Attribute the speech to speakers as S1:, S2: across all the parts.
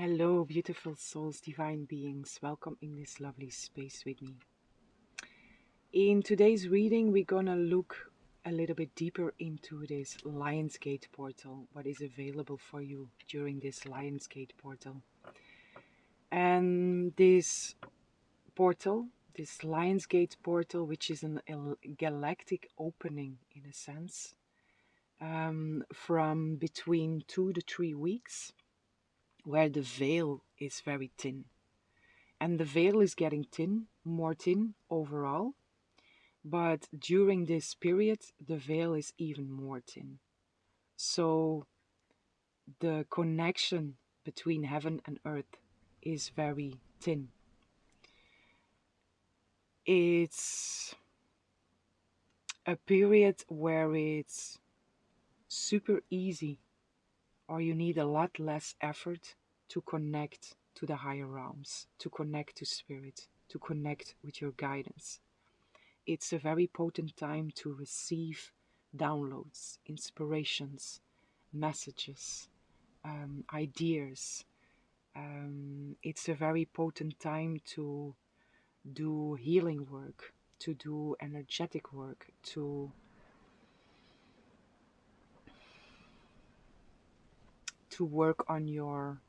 S1: Hello, beautiful souls, divine beings. Welcome in this lovely space with me. In today's reading, we're gonna look a little bit deeper into this Lionsgate portal, what is available for you during this Lionsgate portal. And this portal, this Lionsgate portal, which is a galactic opening in a sense, from between 2 to 3 weeks, where the veil is very thin. And the veil is getting more thin overall, but during this period the veil is even more thin. So the connection between heaven and earth is very thin. It's a period where it's super easy, or you need a lot less effort to connect to the higher realms, to connect to spirit, to connect with your guidance. It's a very potent time to receive downloads, inspirations, messages, ideas. It's a very potent time to do healing work, to do energetic work, to work on your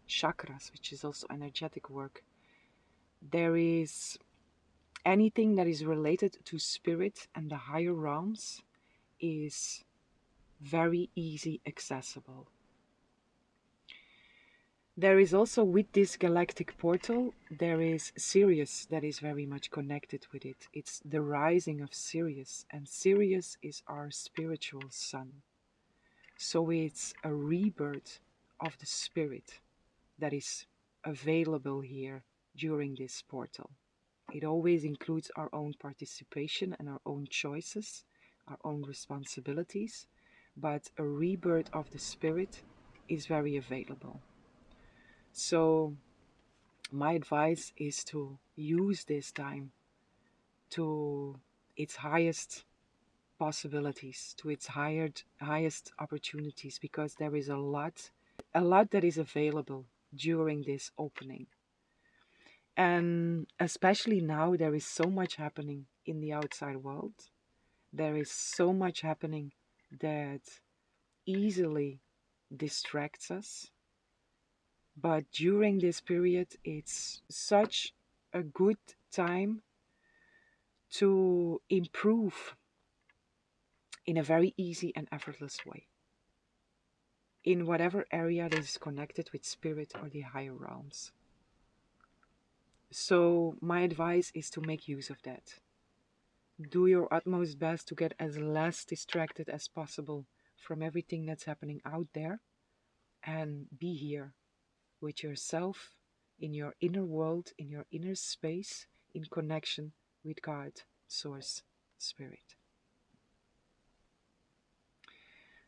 S1: chakras, which is also energetic work. There is anything that is related to spirit and the higher realms is very easy accessible. There is also, with this galactic portal, there is Sirius that is very much connected with it. It's the rising of Sirius, and Sirius is our spiritual sun. So it's a rebirth of the spirit that is available here during this portal. It always includes our own participation and our own choices, our own responsibilities, but a rebirth of the spirit is very available. So my advice is to use this time to its highest possibilities, to its highest opportunities, because there is a lot that is available during this opening. And especially now, there is so much happening in the outside world. There is so much happening that easily distracts us. But during this period, it's such a good time to improve in a very easy and effortless way in whatever area that is connected with spirit or the higher realms. So my advice is to make use of that. Do your utmost best to get as less distracted as possible from everything that's happening out there, and be here with yourself, in your inner world, in your inner space, in connection with God, Source, Spirit.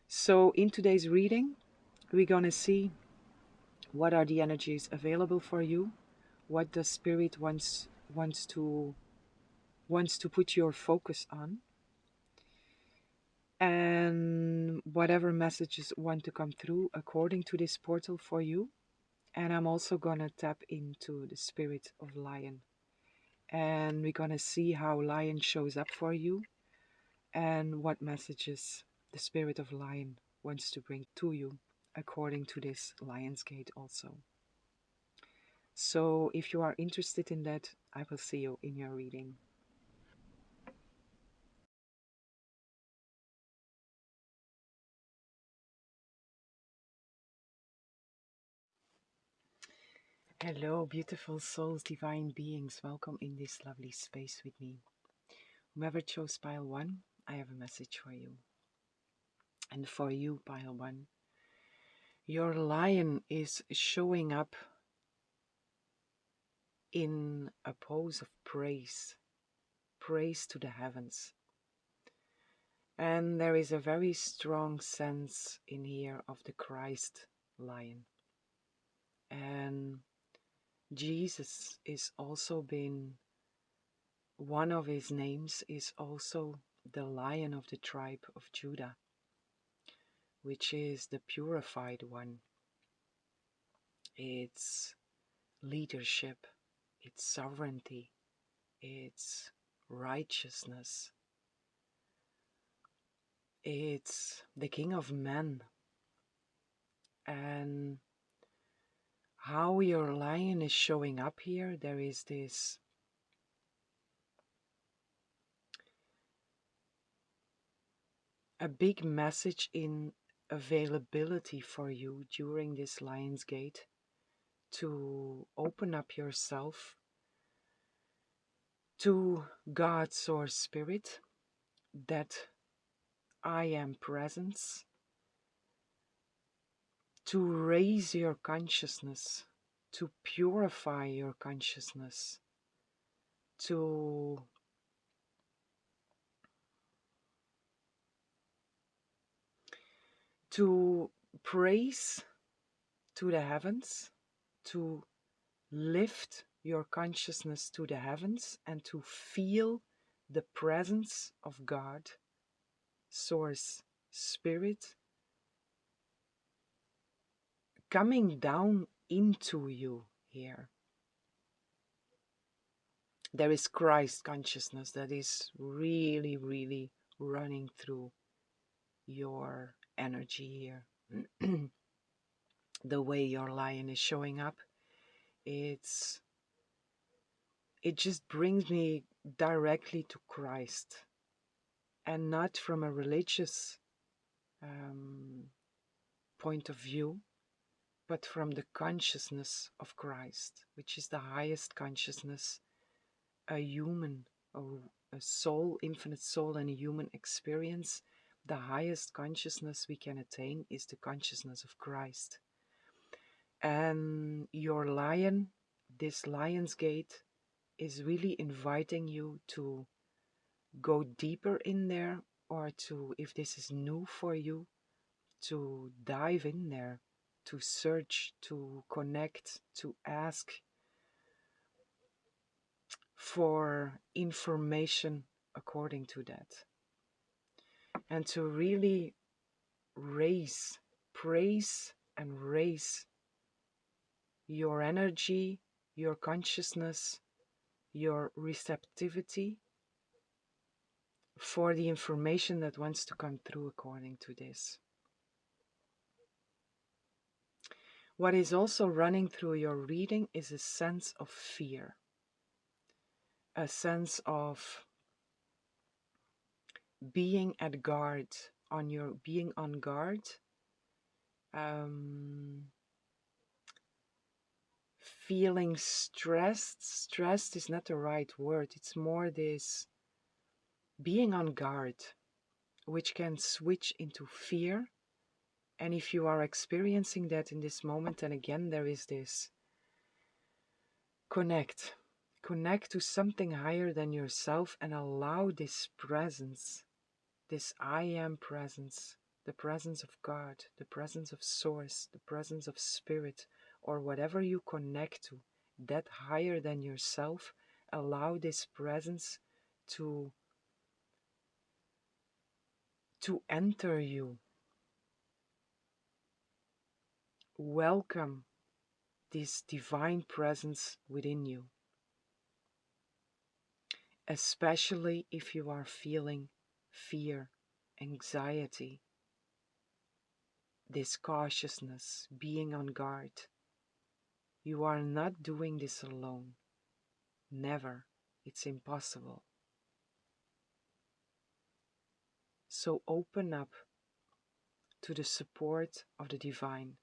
S1: So in today's reading, we're going to see what are the energies available for you, what the Spirit wants to put your focus on, and whatever messages want to come through according to this portal for you. And I'm also going to tap into the spirit of Lion. And we're going to see how Lion shows up for you and what messages the spirit of Lion wants to bring to you according to this Lionsgate also. So if you are interested in that, I will see you in your reading. Hello, beautiful souls, divine beings. Welcome in this lovely space with me. Whoever chose pile 1, I have a message for you. And for you, pile 1, your lion is showing up in a pose of praise to the heavens. And there is a very strong sense in here of the Christ lion. And Jesus is also been, one of his names is also the Lion of the tribe of Judah, which is the purified one. It's leadership, it's sovereignty, it's righteousness, it's the King of Men. And how your lion is showing up here, there is this a big message in availability for you during this Lionsgate to open up yourself to God, Source Spirit, that I am presence, to raise your consciousness, to purify your consciousness, to praise to the heavens, to lift your consciousness to the heavens, and to feel the presence of God, Source Spirit, coming down into you here. There is Christ consciousness that is really, really running through your energy here. The way your lion is showing up, it just brings me directly to Christ, and not from a religious point of view, but from the consciousness of Christ, which is the highest consciousness a human, a soul, infinite soul, and a human experience. The highest consciousness we can attain is the consciousness of Christ. And your lion, this Lionsgate, is really inviting you to go deeper in there, or to, if this is new for you, to dive in there, to search, to connect, to ask for information according to that, and to really praise and raise your energy, your consciousness, your receptivity for the information that wants to come through according to this. What is also running through your reading is a sense of fear, a sense of being at guard, being on guard, feeling stressed. Stressed is not the right word. It's more this being on guard, which can switch into fear. And if you are experiencing that in this moment, and again, there is this connect to something higher than yourself, and allow this presence, this I am presence, the presence of God, the presence of Source, the presence of Spirit, or whatever you connect to, that higher than yourself. Allow this presence to enter you. Welcome this divine presence within you, especially if you are feeling fear, anxiety, this cautiousness, being on guard. You are not doing this alone. Never. It's impossible. So open up to the support of the divine.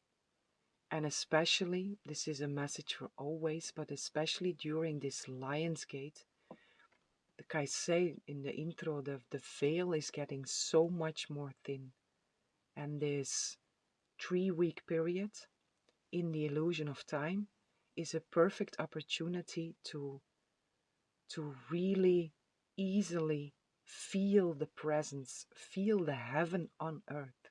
S1: And especially, this is a message for always, but especially during this Lionsgate, like I say in the intro, the veil is getting so much more thin. And this 3-week period in the illusion of time is a perfect opportunity to really easily feel the presence, feel the heaven on earth.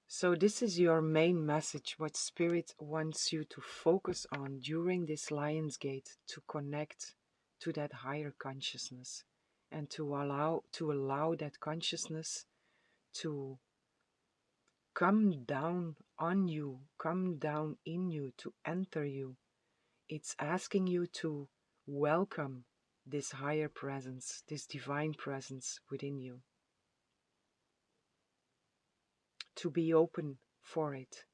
S1: So this is your main message, what Spirit wants you to focus on during this Lionsgate, to connect to that higher consciousness. and to allow that consciousness to come down on you, come down in you, to enter you. It's asking you to welcome this higher presence, this divine presence within you, to be open for it.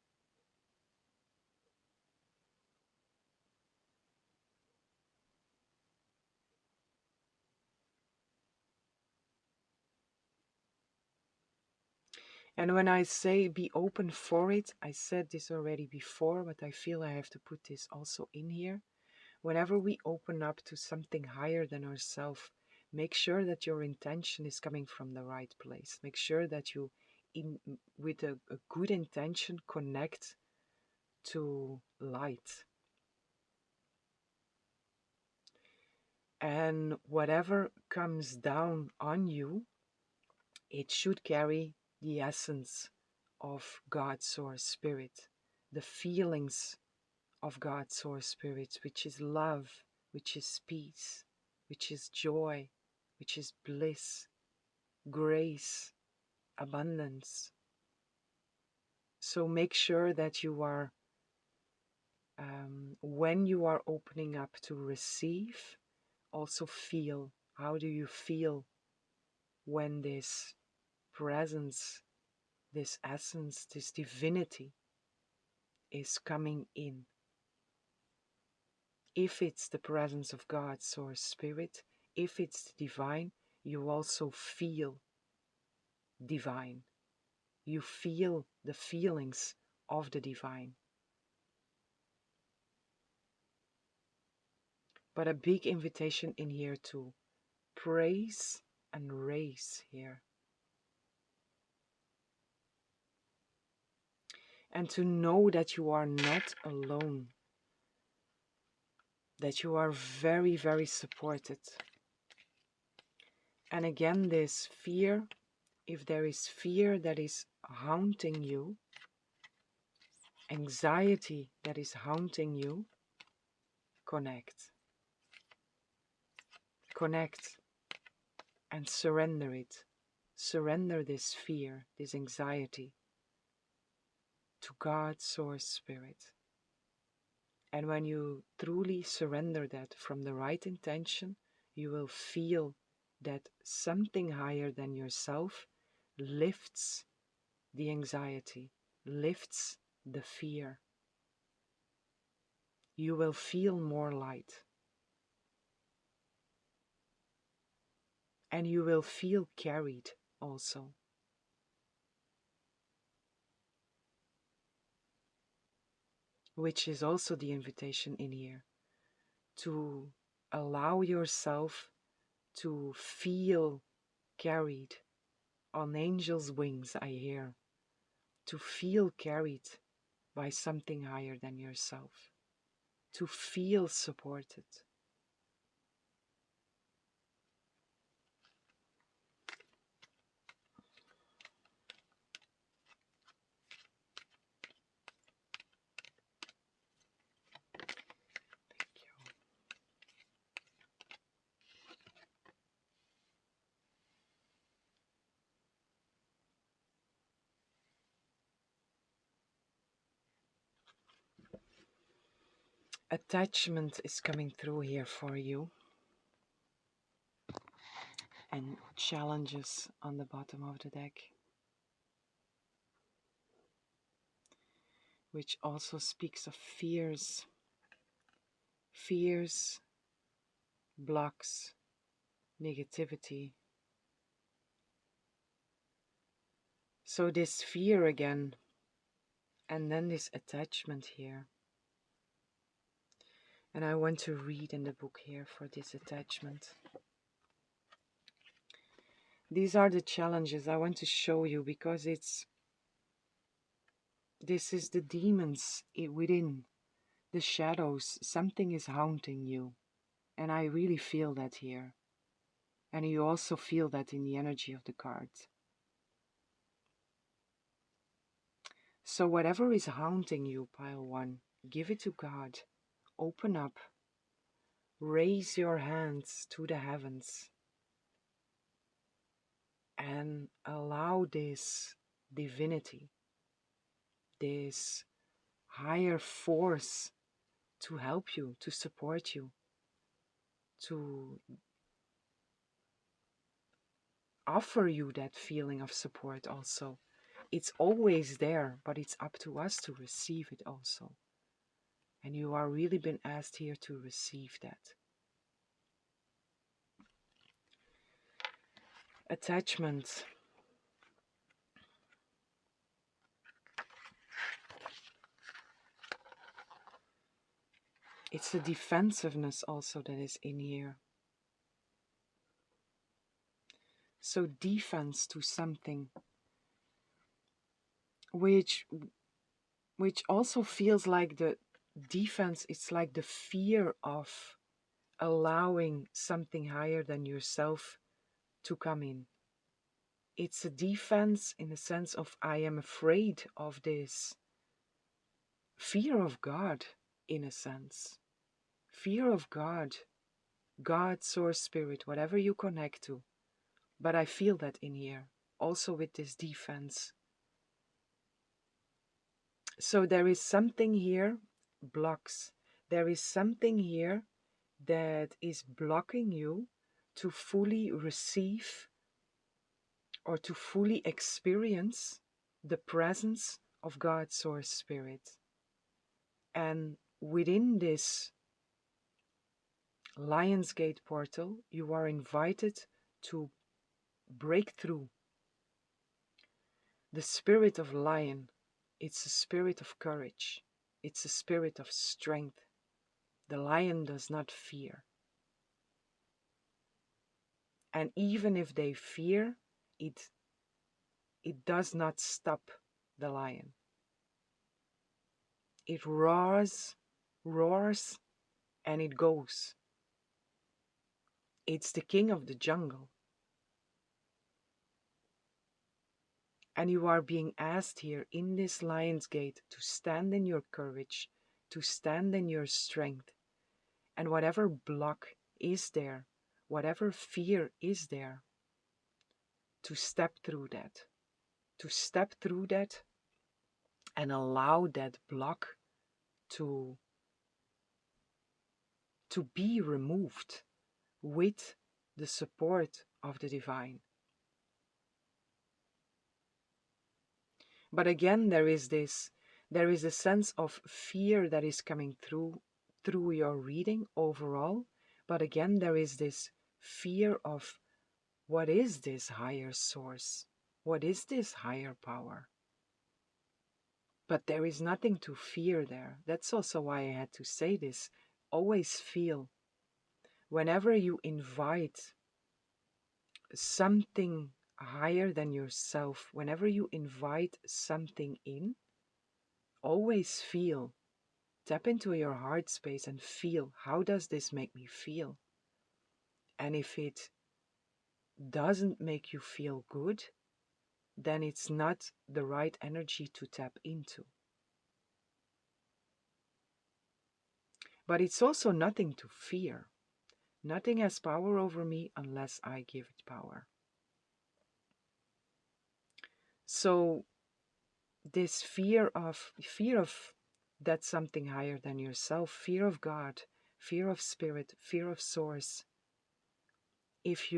S1: And when I say be open for it, I said this already before, but I feel I have to put this also in here. Whenever we open up to something higher than ourselves, make sure that your intention is coming from the right place. Make sure that you, with a good intention, connect to light. And whatever comes down on you, it should carry the essence of God's source spirit, the feelings of God's source spirit, which is love, which is peace, which is joy, which is bliss, grace, abundance. So make sure that you are, when you are opening up to receive, also feel. How do you feel when this presence, this essence, this divinity is coming in? If it's the presence of God, source spirit, if it's the divine, you also feel divine. You feel the feelings of the divine. But a big invitation in here to praise and raise here. And to know that you are not alone. That you are very, very supported. And again, this fear, if there is fear that is haunting you, anxiety that is haunting you, connect. Connect and surrender it. Surrender this fear, this anxiety to God's source spirit. And when you truly surrender that from the right intention, you will feel that something higher than yourself lifts the anxiety, lifts the fear. You will feel more light. And you will feel carried also. Which is also the invitation in here. To allow yourself to feel carried on angels' wings, I hear. To feel carried by something higher than yourself. To feel supported. Attachment is coming through here for you. And challenges on the bottom of the deck. Which also speaks of fears. Fears, blocks, negativity. So this fear again, and then this attachment here. And I want to read in the book here for this attachment. These are the challenges I want to show you because this is the demons within, the shadows. Something is haunting you. And I really feel that here. And you also feel that in the energy of the cards. So whatever is haunting you, pile one, give it to God. Open up. Raise your hands to the heavens. and allow this divinity, this higher force to help you, to support you, to offer you that feeling of support also. It's always there, but it's up to us to receive it also. And you are really been asked here to receive that. Attachment. It's the defensiveness also that is in here. So defense to something which also feels like the defense, it's like the fear of allowing something higher than yourself to come in. It's a defense in the sense of I am afraid of this fear of God, in a sense. Fear of God, God, source, spirit, whatever you connect to. But I feel that in here, also with this defense. So there is something here, blocks. There is something here that is blocking you to fully receive or to fully experience the presence of God's source spirit. And within this Lionsgate portal, you are invited to break through. The spirit of lion, it's a spirit of courage. It's a spirit of strength. The lion does not fear. And even if they fear, it does not stop the lion. It roars, and it goes. It's the king of the jungle. And you are being asked here in this Lion's Gate to stand in your courage, to stand in your strength. And whatever block is there, whatever fear is there, to step through that. To step through that and allow that block to be removed with the support of the divine. But again, there is a sense of fear that is coming through your reading overall. But again, there is this fear of what is this higher source? What is this higher power? But there is nothing to fear there. That's also why I had to say this. Always feel, whenever you invite something higher than yourself, whenever you invite something in, always feel, tap into your heart space and feel, how does this make me feel? And if it doesn't make you feel good, then it's not the right energy to tap into. But it's also nothing to fear. Nothing has power over me unless I give it power. So this fear of that's something higher than yourself, fear of God, fear of spirit, fear of source. If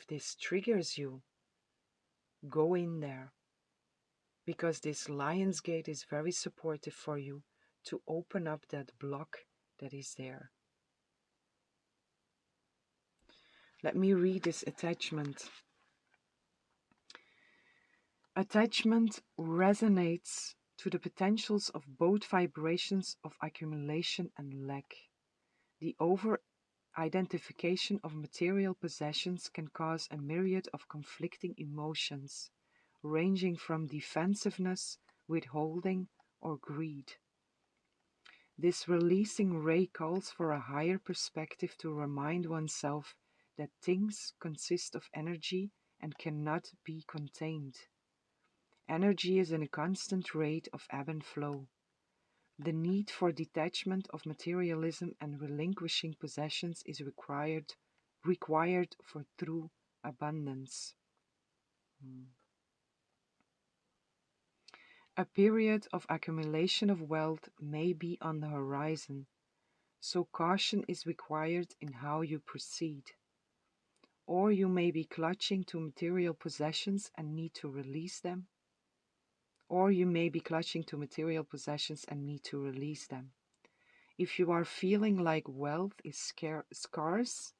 S1: this triggers you, go in there, because this Lion's Gate is very supportive for you to open up that block that is there. Let me read this attachment. Attachment resonates to the potentials of both vibrations of accumulation and lack. The over-identification of material possessions can cause a myriad of conflicting emotions, ranging from defensiveness, withholding, or greed. This releasing ray calls for a higher perspective to remind oneself that things consist of energy and cannot be contained. Energy is in a constant rate of ebb and flow. The need for detachment of materialism and relinquishing possessions is required for true abundance. A period of accumulation of wealth may be on the horizon, so caution is required in how you proceed. Or you may be clutching to material possessions and need to release them. Or you may be clutching to material possessions and need to release them. If you are feeling like wealth is scarce,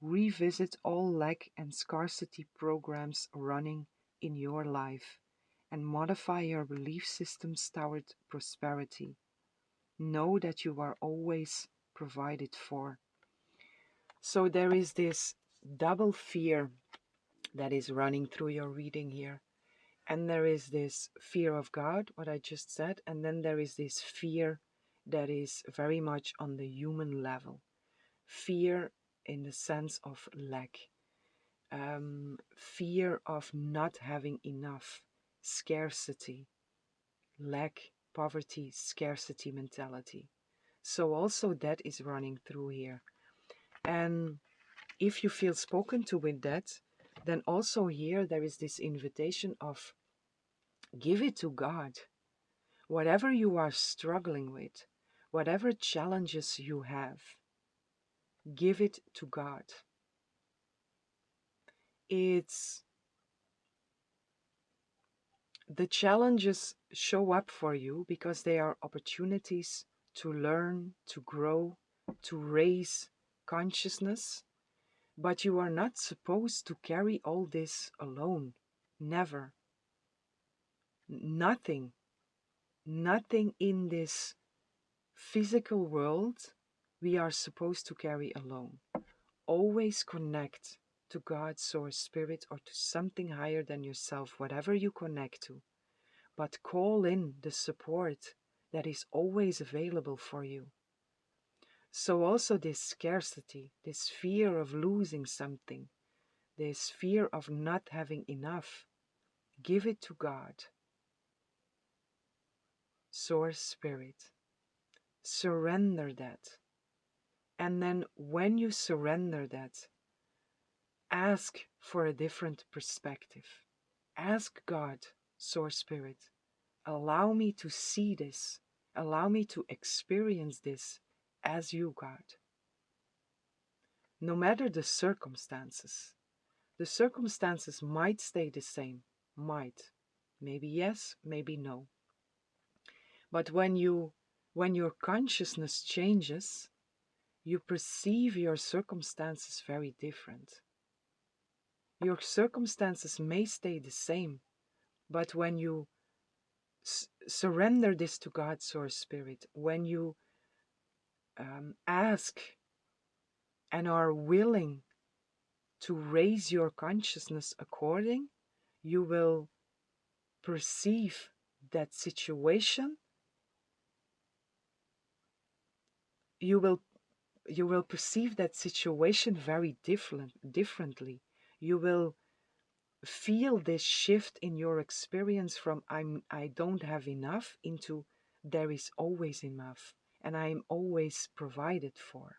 S1: revisit all lack and scarcity programs running in your life and modify your belief systems toward prosperity. Know that you are always provided for. So there is this double fear that is running through your reading here. And there is this fear of God, what I just said, and then there is this fear that is very much on the human level. Fear in the sense of lack, fear of not having enough, scarcity, lack, poverty, scarcity mentality. So also that is running through here. And if you feel spoken to with that, then also here there is this invitation of give it to God. Whatever you are struggling with, whatever challenges you have, give it to God. It's the challenges show up for you because they are opportunities to learn, to grow, to raise consciousness. But you are not supposed to carry all this alone. Never. Nothing. Nothing in this physical world we are supposed to carry alone. Always connect to God, source, spirit, or to something higher than yourself, whatever you connect to. But call in the support that is always available for you. So also this scarcity, this fear of losing something, this fear of not having enough, give it to God. Source, spirit. Surrender that. And then when you surrender that, ask for a different perspective. Ask God, Source Spirit, allow me to see this. Allow me to experience this as you, God. No matter the circumstances might stay the same. Might. Maybe yes, maybe no. But when your consciousness changes, you perceive your circumstances very different. Your circumstances may stay the same, but when you surrender this to God, Source Spirit, when you ask and are willing to raise your consciousness according, you will perceive that situation. You will perceive that situation very differently. You will feel this shift in your experience from I don't have enough into there is always enough and I am always provided for.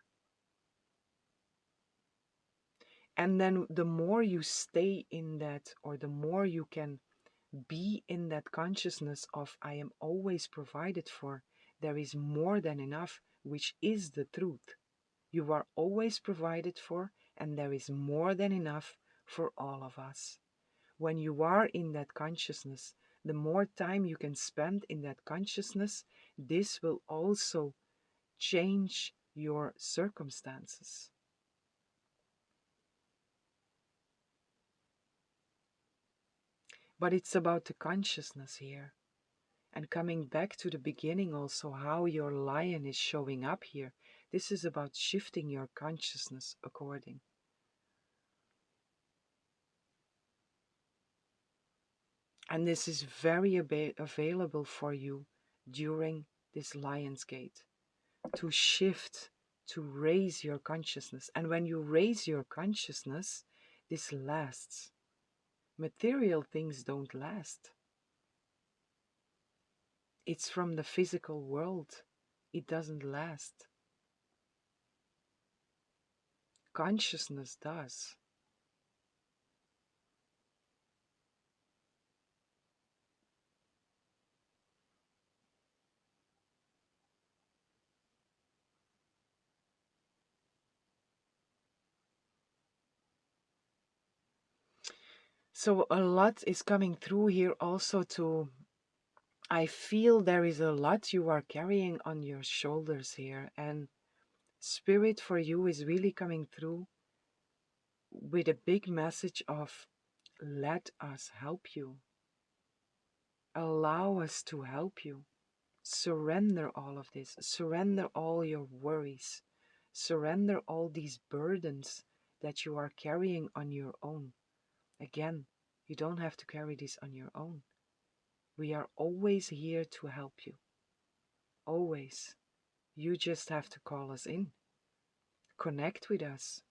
S1: And then the more you stay in that, or the more you can be in that consciousness of I am always provided for, there is more than enough, which is the truth. You are always provided for, and there is more than enough for all of us. When you are in that consciousness, the more time you can spend in that consciousness, this will also change your circumstances. But it's about the consciousness here. And coming back to the beginning also, how your lion is showing up here. This is about shifting your consciousness according. And this is very available for you during this Lionsgate. To shift, to raise your consciousness. And when you raise your consciousness, this lasts. Material things don't last. It's from the physical world. It doesn't last. Consciousness does. So a lot is coming through here also to, I feel there is a lot you are carrying on your shoulders here, and Spirit for you is really coming through with a big message of let us help you. Allow us to help you. Surrender all of this. Surrender all your worries. Surrender all these burdens that you are carrying on your own. Again, you don't have to carry this on your own. We are always here to help you. Always. You just have to call us in. Connect with us,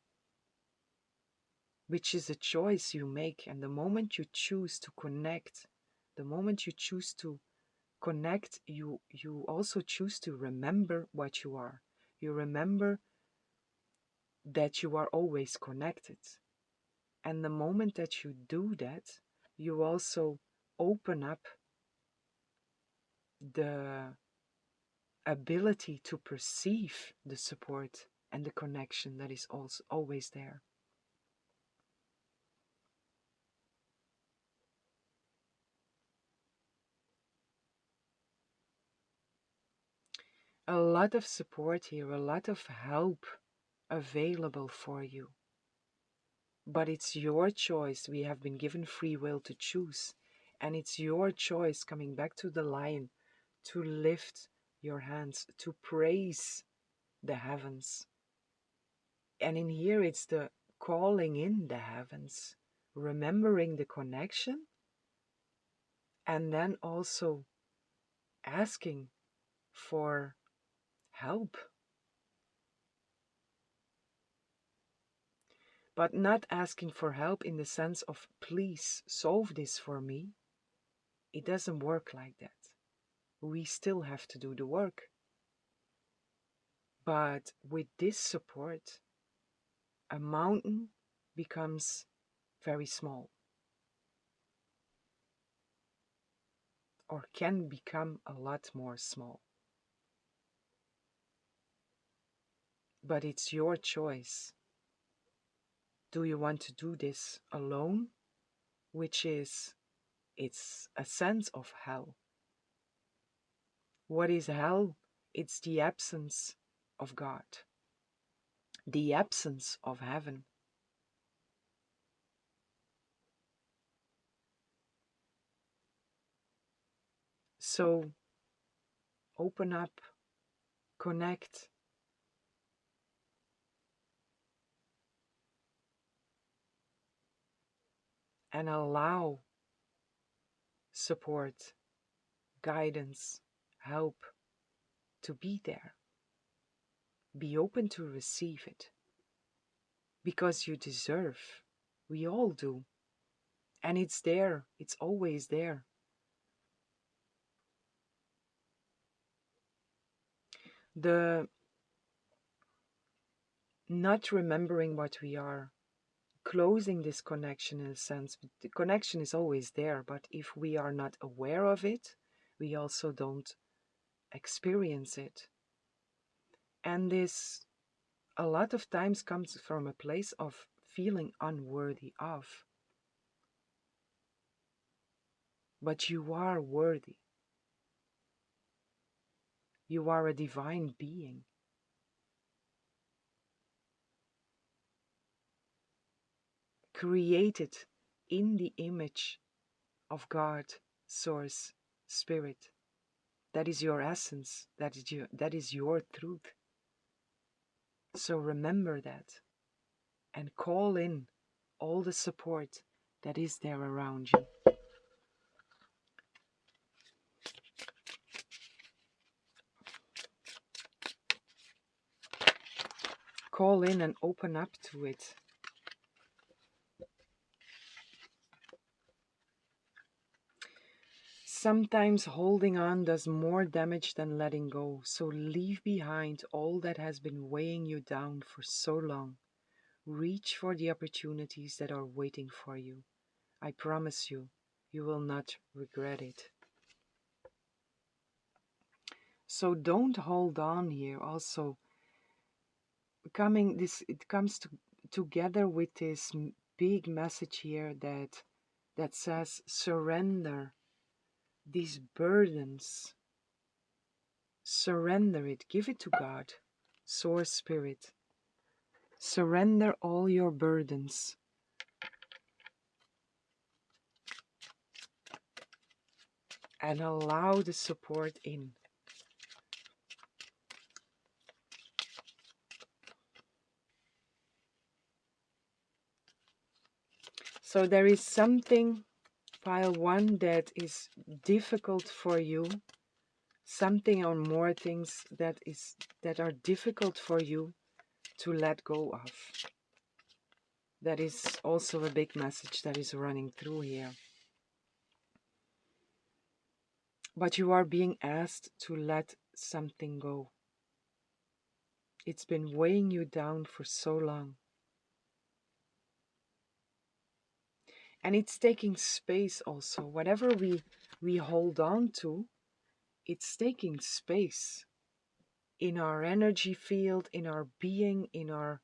S1: which is a choice you make. And the moment you choose to connect, the moment you choose to connect, you also choose to remember what you are. You remember that you are always connected. And the moment that you do that, you also open up the ability to perceive the support and the connection that is also always there. A lot of support here, a lot of help available for you. But it's your choice. We have been given free will to choose. And it's your choice, coming back to the lion, to lift your hands, to praise the heavens. And in here, it's the calling in the heavens, remembering the connection, and then also asking for help. But not asking for help in the sense of, please solve this for me. It doesn't work like that. We still have to do the work. But with this support, a mountain becomes very small, or can become a lot more small. But it's your choice. Do you want to do this alone? Which is, it's a sense of hell. What is hell? It's the absence of God, the absence of heaven. So open up, connect, and allow support, guidance, help to be there. Be open to receive it. Because you deserve. We all do. And it's there. It's always there. The not remembering what we are, closing this connection in a sense. The connection is always there, but if we are not aware of it, we also don't experience it. And this a lot of times comes from a place of feeling unworthy of. But you are worthy. You are a divine being. Created in the image of God, Source, Spirit. That is your essence. That is your truth. So remember that and call in all the support that is there around you. Call in and open up to it. Sometimes holding on does more damage than letting go, so leave behind all that has been weighing you down for so long. Reach for the opportunities that are waiting for you. I promise you, you will not regret it. So don't hold on here. Also, it comes together with this big message here that that says surrender these burdens. Surrender it, give it to God, Source Spirit. Surrender all your burdens. And allow the support in. So there is something, pile one, that is difficult for you. Something or more things that are difficult for you to let go of. That is also a big message that is running through here. But you are being asked to let something go. It's been weighing you down for so long. And it's taking space also. Whatever we hold on to, it's taking space in our energy field, in our being, in our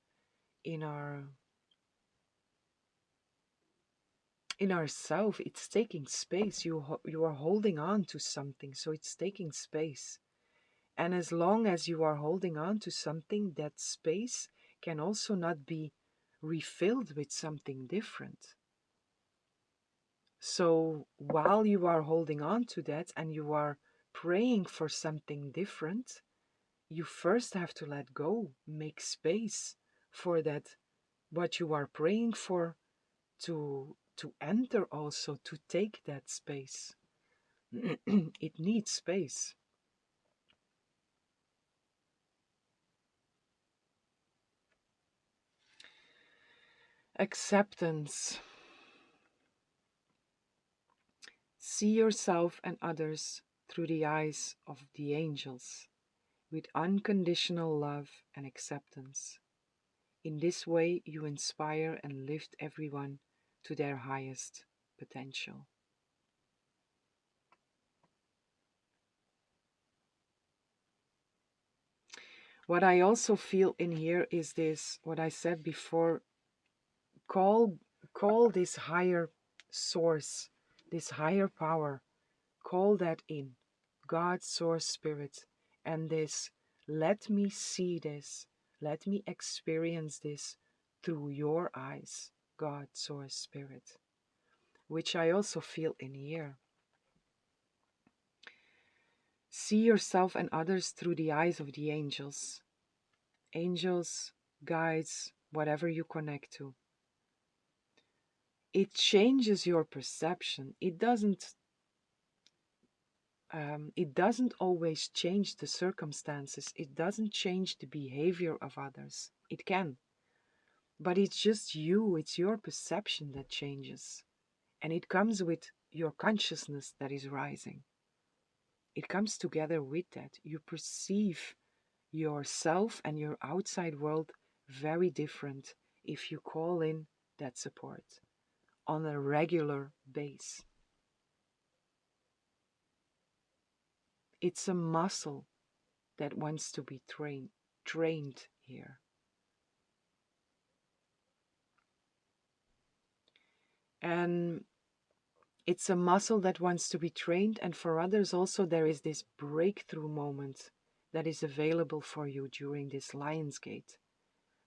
S1: self. It's taking space. You are holding on to something, so it's taking space. And as long as you are holding on to something, that space can also not be refilled with something different. So while you are holding on to that and you are praying for something different, you first have to let go, make space for that, what you are praying for, to enter also, to take that space. It needs space. Acceptance. See yourself and others through the eyes of the angels, with unconditional love and acceptance. In this way, you inspire and lift everyone to their highest potential. What I also feel in here is this, what I said before, call this higher source, this higher power, call that in, God, Source, Spirit, and this, let me see this, let me experience this through your eyes, God, Source, Spirit, which I also feel in here. See yourself and others through the eyes of the angels. Angels, guides, whatever you connect to. It changes your perception. It doesn't always change the circumstances. It doesn't change the behavior of others. It can. But it's just you, it's your perception that changes. And it comes with your consciousness that is rising. It comes together with that. You perceive yourself and your outside world very different if you call in that support on a regular base. It's a muscle that wants to be trained here. And it's a muscle that wants to be trained, and for others also there is this breakthrough moment that is available for you during this Lionsgate.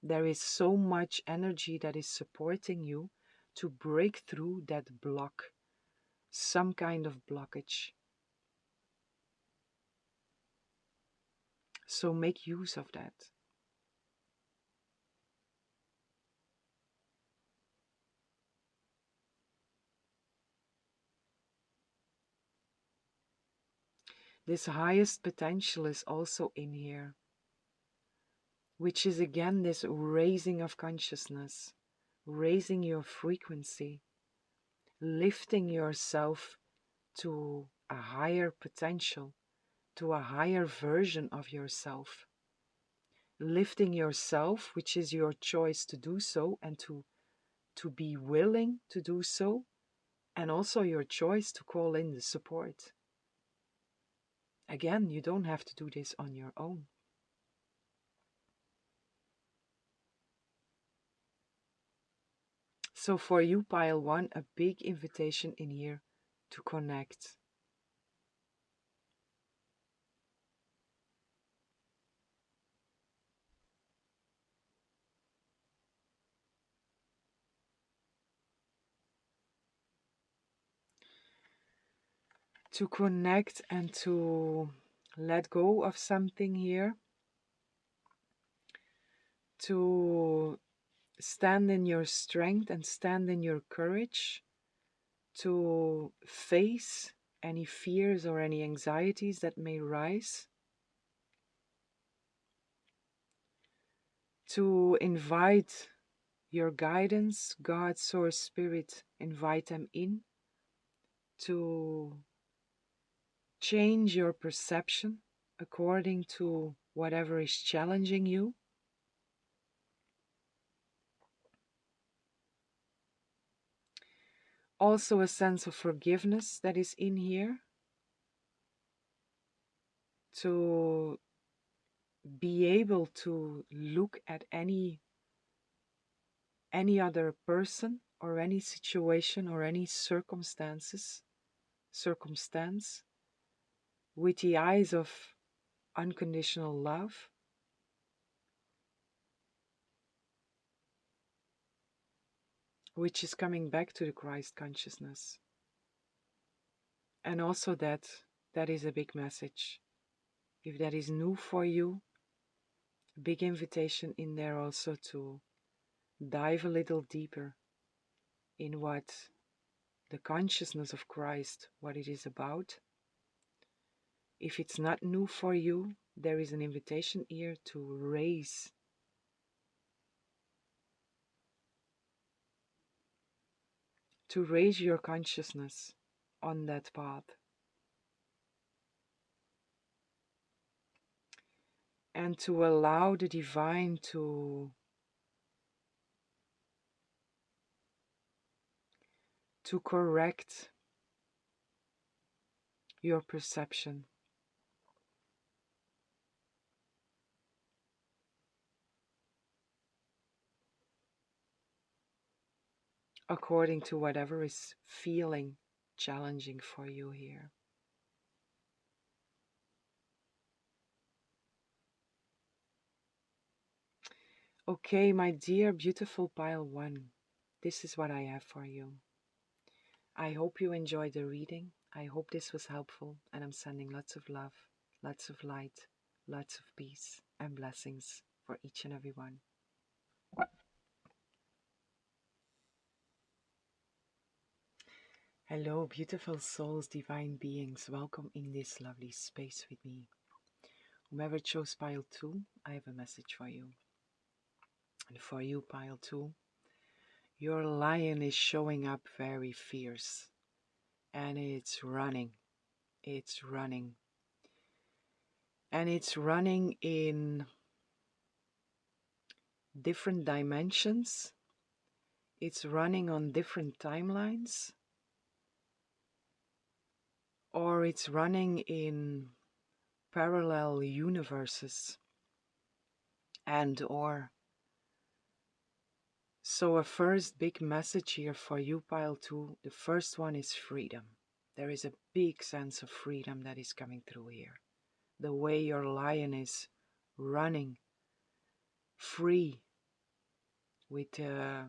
S1: There is so much energy that is supporting you to break through that block, some kind of blockage. So make use of that. This highest potential is also in here, which is again this raising of consciousness, raising your frequency, lifting yourself to a higher potential, to a higher version of yourself. Lifting yourself, which is your choice to do so and to be willing to do so, and also your choice to call in the support. Again, you don't have to do this on your own. So for you, pile one, a big invitation in here to connect. To connect and to let go of something here. To stand in your strength and stand in your courage. To face any fears or any anxieties that may rise. To invite your guidance, God, Source, Spirit, invite them in. To change your perception according to whatever is challenging you. Also, a sense of forgiveness that is in here. To be able to look at any other person or any situation or any circumstance with the eyes of unconditional love. Which is coming back to the Christ consciousness. And also that is a big message. If that is new for you, a big invitation in there also to dive a little deeper in what the consciousness of Christ, what it is about. If it's not new for you, there is an invitation here to raise your consciousness on that path. And to allow the divine to correct your perception. According to whatever is feeling challenging for you here. Okay, my dear beautiful pile one, this is what I have for you. I hope you enjoyed the reading. I hope this was helpful, and I'm sending lots of love, lots of light, lots of peace and blessings for each and every one. Hello, beautiful souls, divine beings. Welcome in this lovely space with me. Whomever chose pile 2, I have a message for you. And for you, pile 2, your lion is showing up very fierce. And it's running. It's running. And it's running in different dimensions. It's running on different timelines. Or it's running in parallel universes. And or. So a first big message here for you, pile 2. The first one is freedom. There is a big sense of freedom that is coming through here. The way your lion is running free with how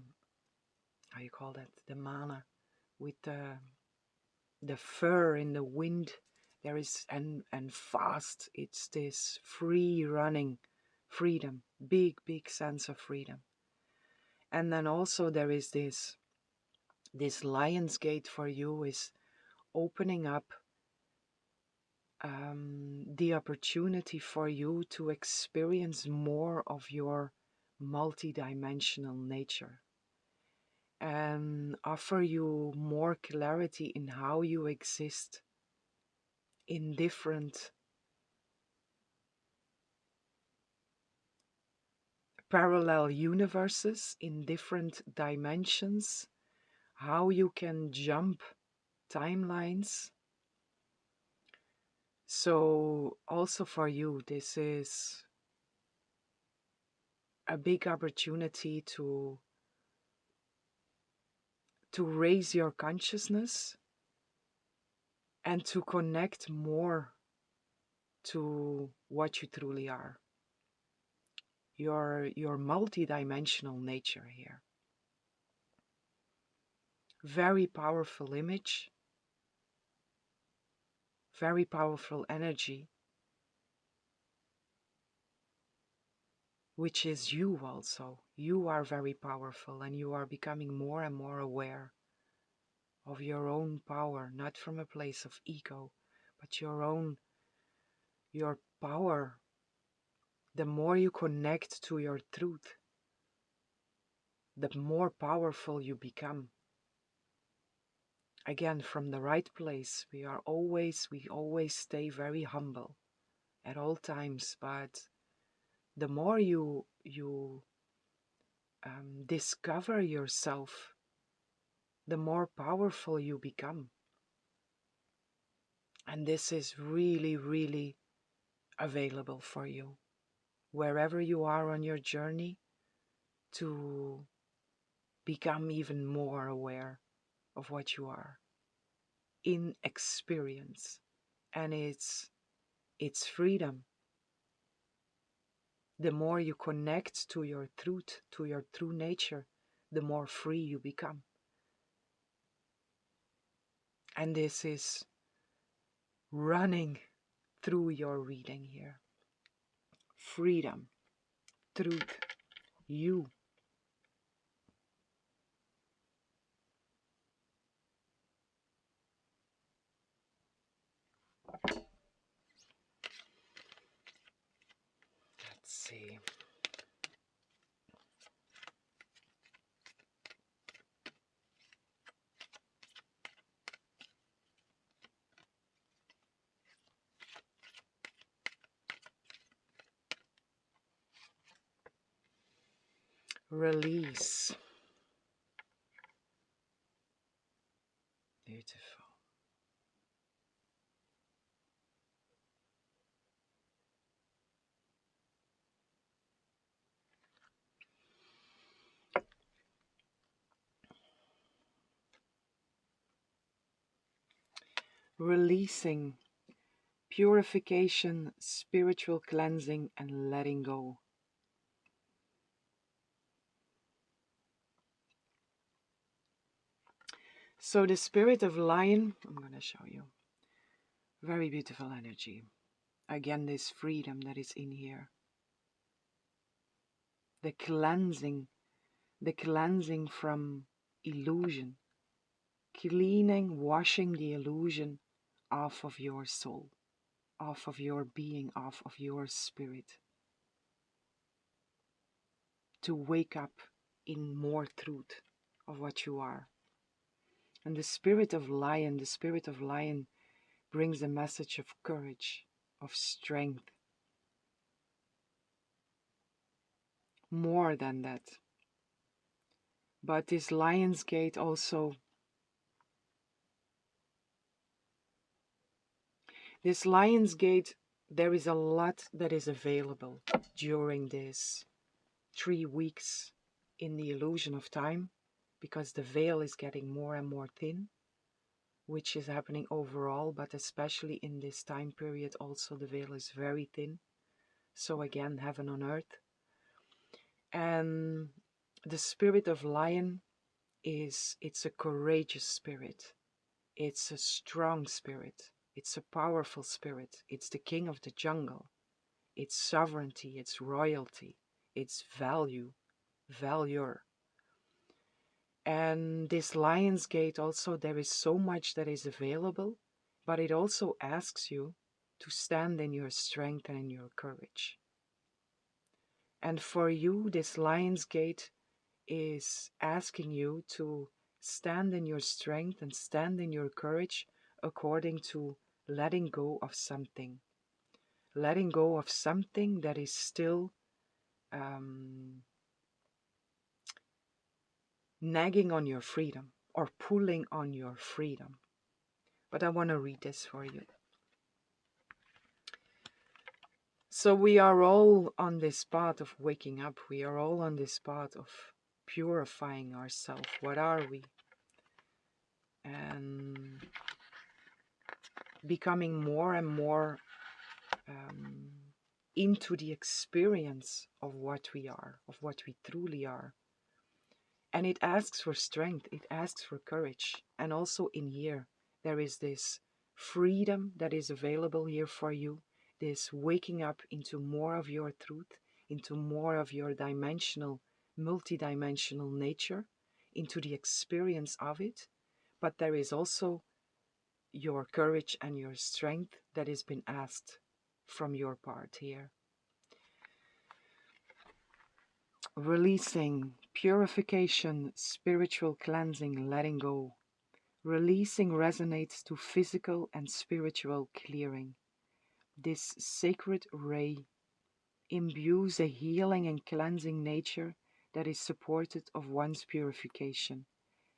S1: you call that, the mana, with the fur in the wind. There is and fast. It's this free running freedom, big sense of freedom. And then also there is this Lionsgate for you is opening up the opportunity for you to experience more of your multidimensional nature and offer you more clarity in how you exist in different parallel universes, in different dimensions, how you can jump timelines. So also for you, this is a big opportunity to to raise your consciousness and to connect more to what you truly are. Your multidimensional nature here. Very powerful image, very powerful energy, which is you also. You are very powerful and you are becoming more and more aware of your own power, not from a place of ego, but your power. The more you connect to your truth, the more powerful you become. Again, from the right place, we always stay very humble at all times, but the more you discover yourself, the more powerful you become. And this is really, really available for you, wherever you are on your journey, to become even more aware of what you are in experience. And it's freedom. The more you connect to your truth, to your true nature, the more free you become. And this is running through your reading here. Freedom, truth, you. Let's see. Release. Beautiful. Releasing, purification, spiritual cleansing, and letting go. So the spirit of lion, I'm going to show you. Very beautiful energy. Again, this freedom that is in here. The cleansing from illusion. Cleaning, washing the illusion off of your soul, off of your being, off of your spirit. To wake up in more truth of what you are. And the spirit of lion brings a message of courage, of strength. More than that. But this Lionsgate also, this Lionsgate, there is a lot that is available during this 3 weeks in the illusion of time, because the veil is getting more and more thin, which is happening overall, but especially in this time period also the veil is very thin. So again, heaven on earth. And the spirit of lion it's a courageous spirit. It's a strong spirit. It's a powerful spirit. It's the king of the jungle. It's sovereignty, it's royalty, it's value, valure. And this Lionsgate also, there is so much that is available, but it also asks you to stand in your strength and in your courage. And for you, this Lionsgate is asking you to stand in your strength and stand in your courage according to letting go of something. Letting go of something that is still nagging on your freedom or pulling on your freedom. But I want to read this for you. So we are all on this path of waking up. We are all on this path of purifying ourselves. What are we? and becoming more and more um, into the experience of what we are, of what we truly are. And it asks for strength, it asks for courage. And also in here, there is this freedom that is available here for you, this waking up into more of your truth, into more of your dimensional, multidimensional nature, into the experience of it. But there is also your courage and your strength that has been asked from your part here. Releasing, purification, spiritual cleansing, letting go. Releasing resonates to physical and spiritual clearing. This sacred ray imbues a healing and cleansing nature that is supported of one's purification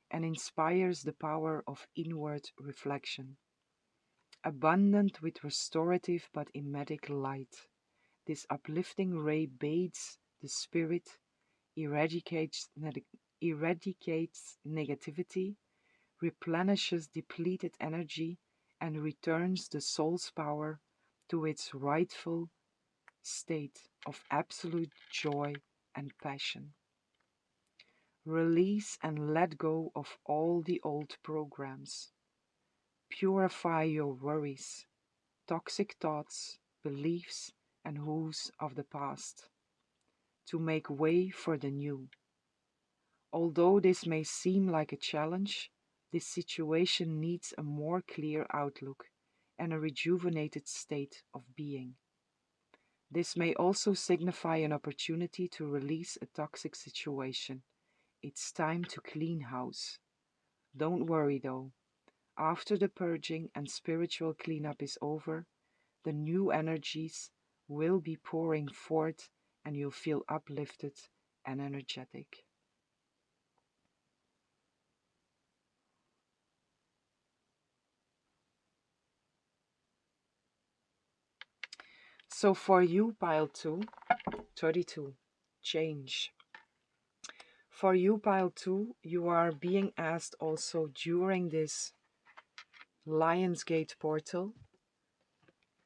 S1: and inspires the power of inward reflection. Abundant with restorative but emetic light, this uplifting ray bathes the spirit, eradicates negativity, replenishes depleted energy, and returns the soul's power to its rightful state of absolute joy and passion. Release and let go of all the old programs. Purify your worries, toxic thoughts, beliefs, and who's of the past to make way for the new. Although this may seem like a challenge, this situation needs a more clear outlook and a rejuvenated state of being. This may also signify an opportunity to release a toxic situation. It's time to clean house. Don't worry though. After the purging and spiritual cleanup is over, the new energies will be pouring forth and you'll feel uplifted and energetic. So for you, pile 2, 32, change. For you, pile 2, you are being asked also during this Lionsgate portal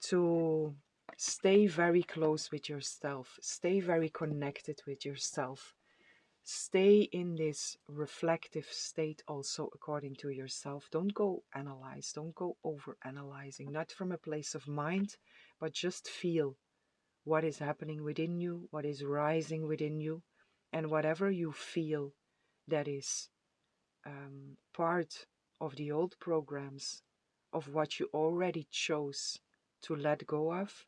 S1: to stay very close with yourself, stay very connected with yourself, stay in this reflective state also according to yourself. Don't go analyze, don't go over analyzing, not from a place of mind, but just feel what is happening within you, what is rising within you, and whatever you feel that is part of the old programs, of what you already chose to let go of.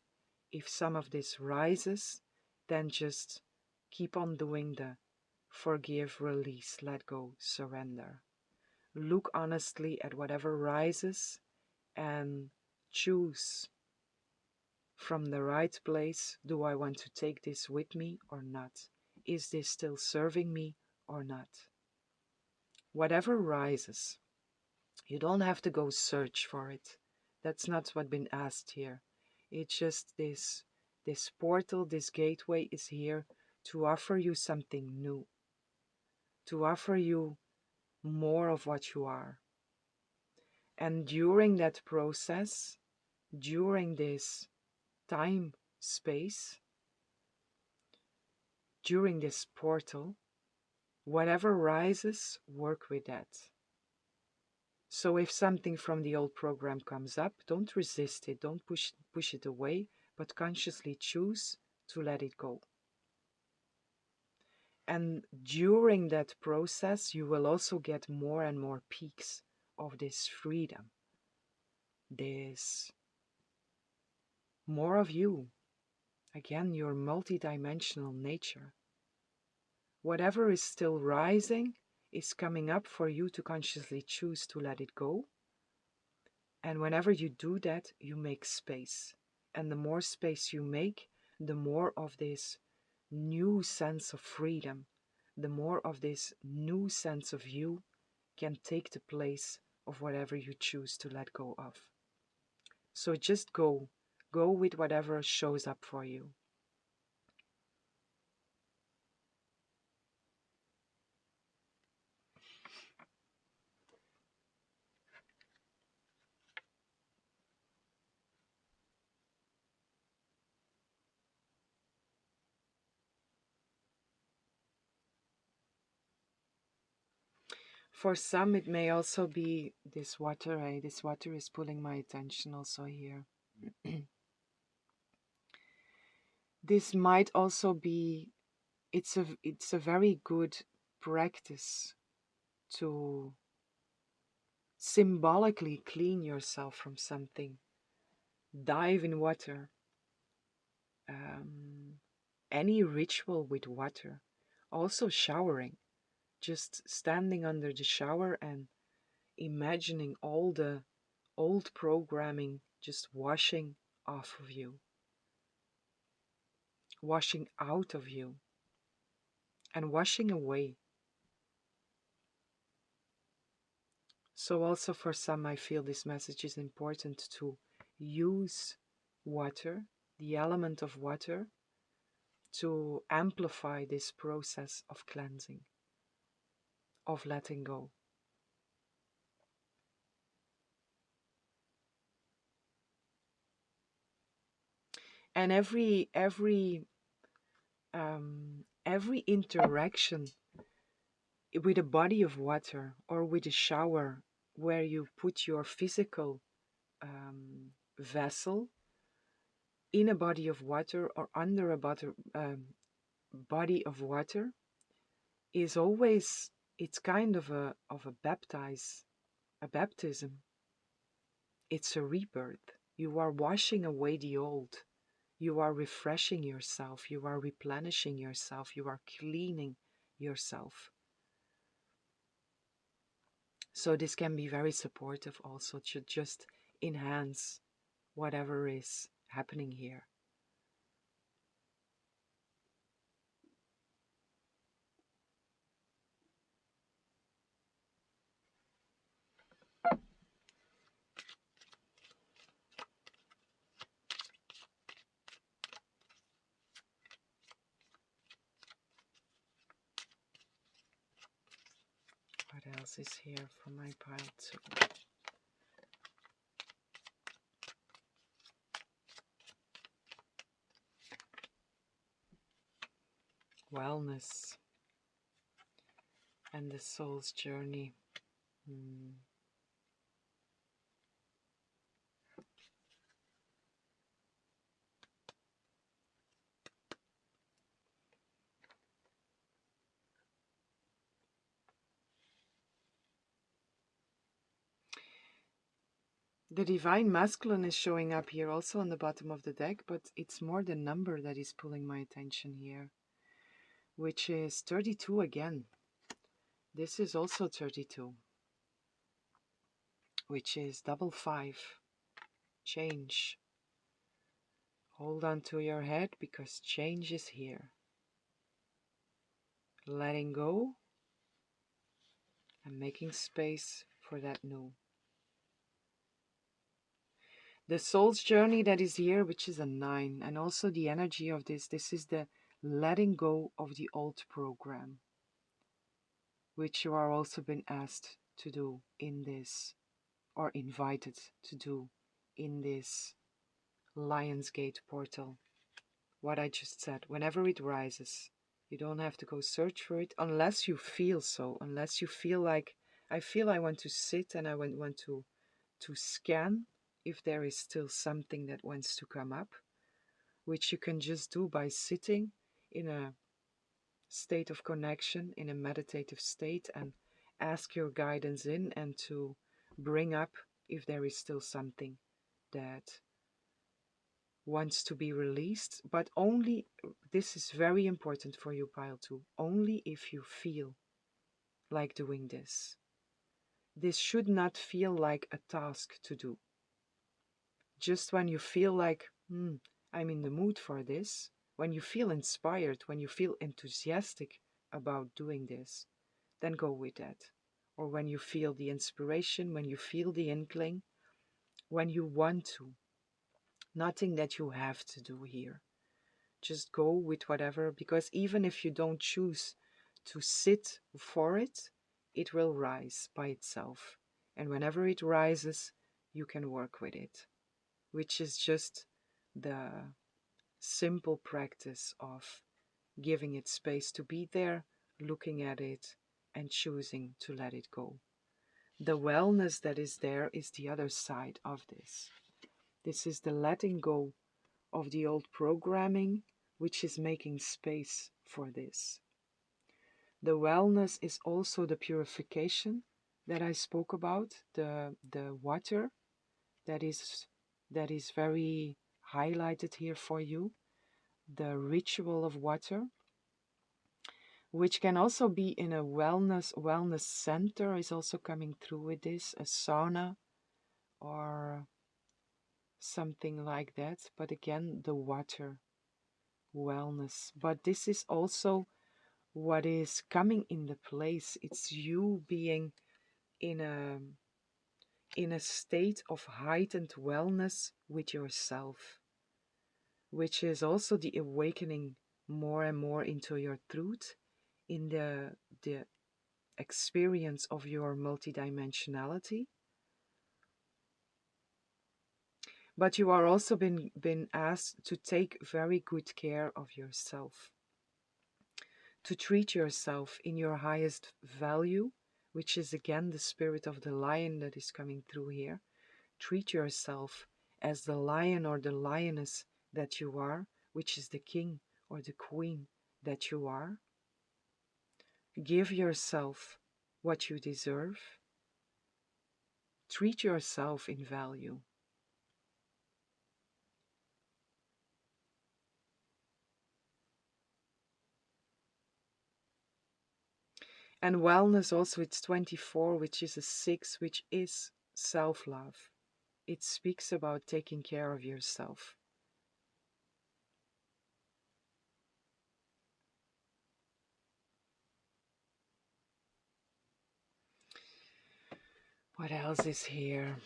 S1: If some of this rises, then just keep on doing the forgive, release, let go, surrender. Look honestly at whatever rises and choose from the right place. Do I want to take this with me or not? Is this still serving me or not? Whatever rises, you don't have to go search for it. That's not what's been asked here. It's just this portal, this gateway is here to offer you something new, to offer you more of what you are. And during that process, during this time space, during this portal, whatever rises, work with that. So if something from the old program comes up, don't resist it, don't push it away, but consciously choose to let it go. And during that process, you will also get more and more peaks of this freedom, this more of you, again, your multidimensional nature. Whatever is still rising is coming up for you to consciously choose to let it go. And whenever you do that, you make space. And the more space you make, the more of this new sense of freedom, the more of this new sense of you can take the place of whatever you choose to let go of. So just go. Go with whatever shows up for you. For some, it may also be this water. This water is pulling my attention also here. This might also be, it's a very good practice to symbolically clean yourself from something. Dive in water. Any ritual with water. Also showering. Just standing under the shower and imagining all the old programming just washing off of you, washing out of you, and washing away. So also for some, I feel this message is important to use water, the element of water, to amplify this process of cleansing, of letting go. And every interaction with a body of water or with a shower where you put your physical vessel in a body of water or under a body of water is always, it's kind of a baptism. It's a rebirth. You are washing away the old. You are refreshing yourself. You are replenishing yourself. You are cleaning yourself. So this can be very supportive also to just enhance whatever is happening here. What else is here for my pile too? Wellness and the soul's journey. The divine masculine is showing up here also on the bottom of the deck, but it's more the number that is pulling my attention here, which is 32 again. This is also 32, which is double 5. Change. Hold on to your head because change is here. Letting go and making space for that new. The soul's journey that is here, which is a 9, and also the energy of this is the letting go of the old program, which you are also been asked to do in this, or invited to do in this Lionsgate portal. What I just said, whenever it rises, you don't have to go search for it unless you feel so, unless you feel like, I feel I want to sit and I want to scan if there is still something that wants to come up, which you can just do by sitting in a state of connection, in a meditative state, and ask your guidance in and to bring up if there is still something that wants to be released, but only, this is very important for you, pile 2, only if you feel like doing this. This should not feel like a task to do. Just when you feel like, I'm in the mood for this, when you feel inspired, when you feel enthusiastic about doing this, then go with that. Or when you feel the inspiration, when you feel the inkling, when you want to. Nothing that you have to do here. Just go with whatever, because even if you don't choose to sit for it, it will rise by itself. And whenever it rises, you can work with it, which is just the simple practice of giving it space to be there, looking at it, and choosing to let it go. The wellness that is there is the other side of this. This is the letting go of the old programming, which is making space for this. The wellness is also the purification that I spoke about, the water that is very highlighted here for you, the ritual of water, which can also be in a wellness center is also coming through with this, a sauna or something like that. But again, the water wellness. But this is also what is coming in the place. It's you being in a state of heightened wellness with yourself, which is also the awakening more and more into your truth, in the experience of your multidimensionality. But you are also been asked to take very good care of yourself, to treat yourself in your highest value, which is again the spirit of the lion that is coming through here. Treat yourself as the lion or the lioness that you are, which is the king or the queen that you are. Give yourself what you deserve. Treat yourself in value. And wellness also, it's 24, which is a 6, which is self-love. It speaks about taking care of yourself. What else is here?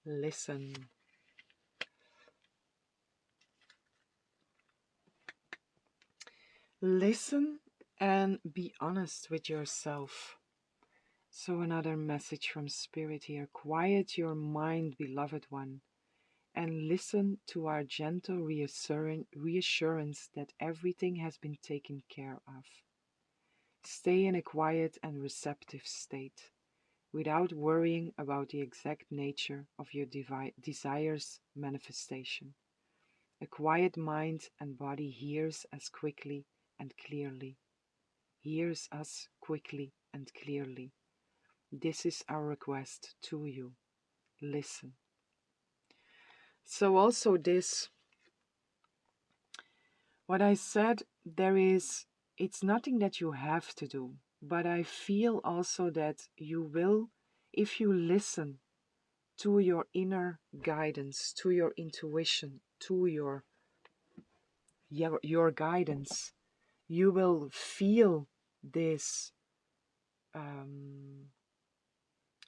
S1: Listen. Listen and be honest with yourself. So another message from Spirit here. Quiet your mind, beloved one, and listen to our gentle reassurance that everything has been taken care of. Stay in a quiet and receptive state, without worrying about the exact nature of your desire's manifestation. A quiet mind and body hears us quickly and clearly. Hears us quickly and clearly. This is our request to you. Listen. So also this, what I said, it's nothing that you have to do, but I feel also that you will, if you listen to your inner guidance, to your intuition, to your guidance, you will feel this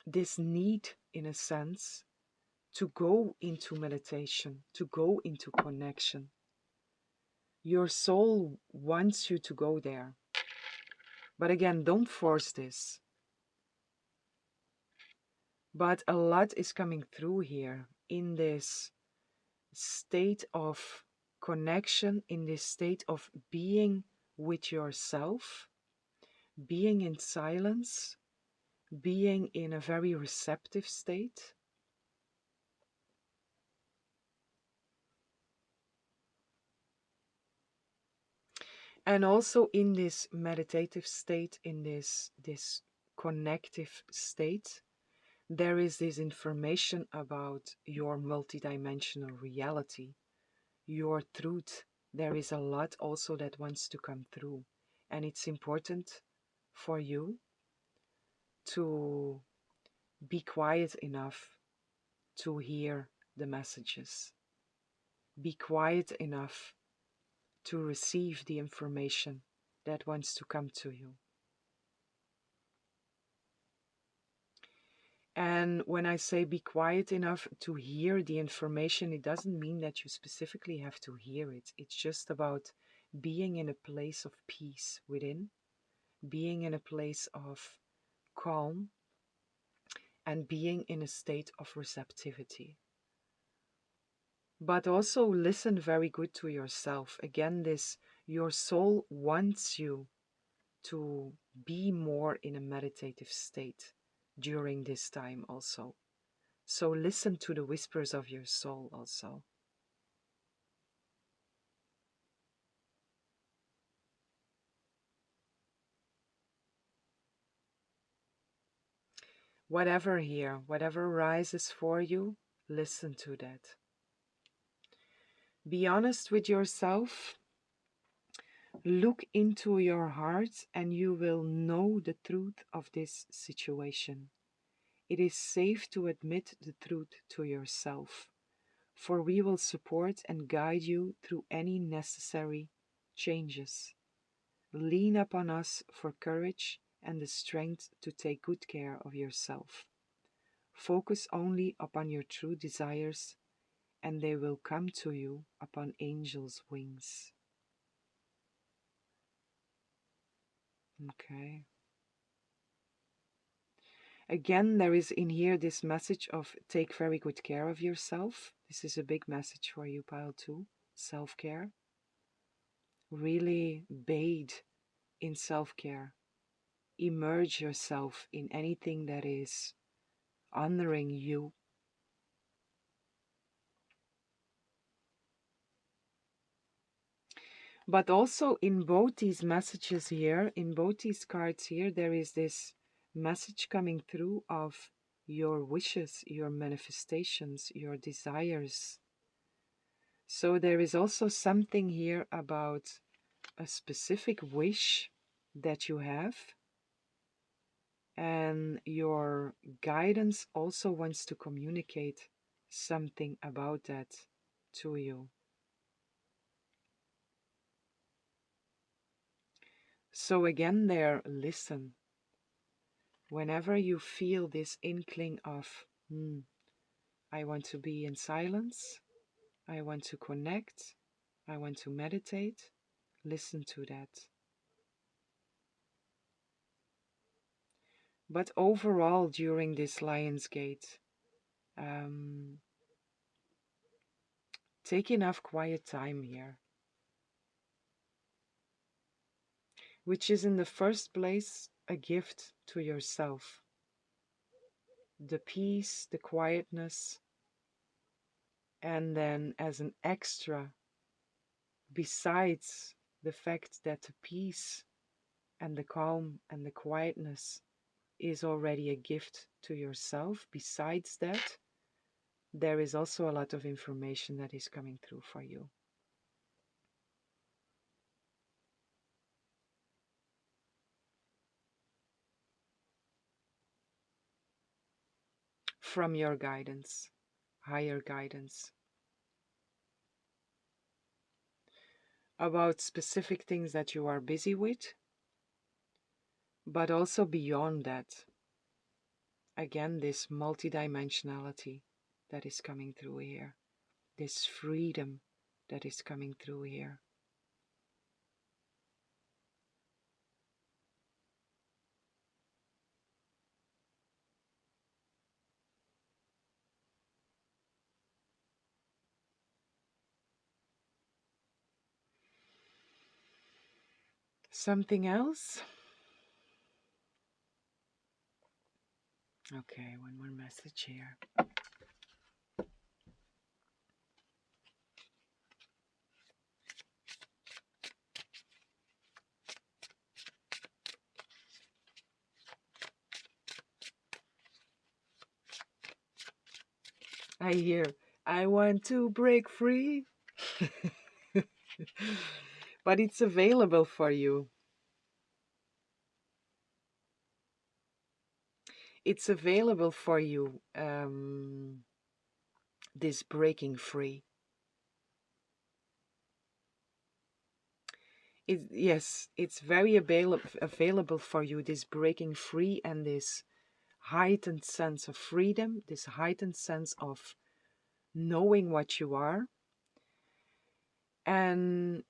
S1: this need, in a sense, to go into meditation, to go into connection. Your soul wants you to go there. But again, don't force this. But a lot is coming through here in this state of connection, in this state of being with yourself, being in silence, being in a very receptive state. And also in this meditative state, in this connective state, there is this information about your multidimensional reality, your truth. There is a lot also that wants to come through. And it's important for you to be quiet enough to hear the messages. Be quiet enough to receive the information that wants to come to you. And when I say be quiet enough to hear the information, it doesn't mean that you specifically have to hear it. It's just about being in a place of peace within, being in a place of calm, and being in a state of receptivity. But also listen very good to yourself. Again, this, your soul wants you to be more in a meditative state during this time also. So listen to the whispers of your soul also. Whatever here, whatever rises for you, listen to that. Be honest with yourself. Look into your heart and you will know the truth of this situation. It is safe to admit the truth to yourself, for we will support and guide you through any necessary changes. Lean upon us for courage and the strength to take good care of yourself. Focus only upon your true desires, and they will come to you upon angels' wings. Okay. Again, there is in here this message of take very good care of yourself. This is a big message for you, pile 2. Self-care. Really bathe in self-care. Immerse yourself in anything that is honoring you. But also in both these messages here, in both these cards here, there is this message coming through of your wishes, your manifestations, your desires. So there is also something here about a specific wish that you have, and your guidance also wants to communicate something about that to you. So again there, listen. Whenever you feel this inkling of, I want to be in silence, I want to connect, I want to meditate, listen to that. But overall, during this Lionsgate, take enough quiet time here, which is in the first place a gift to yourself. The peace, the quietness, and then as an extra, besides the fact that the peace and the calm and the quietness is already a gift to yourself, besides that, there is also a lot of information that is coming through for you. From your guidance, higher guidance, about specific things that you are busy with, but also beyond that. Again, this multidimensionality that is coming through here, this freedom that is coming through here. Something else? Okay, one more message here. I hear, I want to break free. But it's available for you. It's available for you, this breaking free. Yes, it's very available for you, this breaking free and this heightened sense of freedom, this heightened sense of knowing what you are. And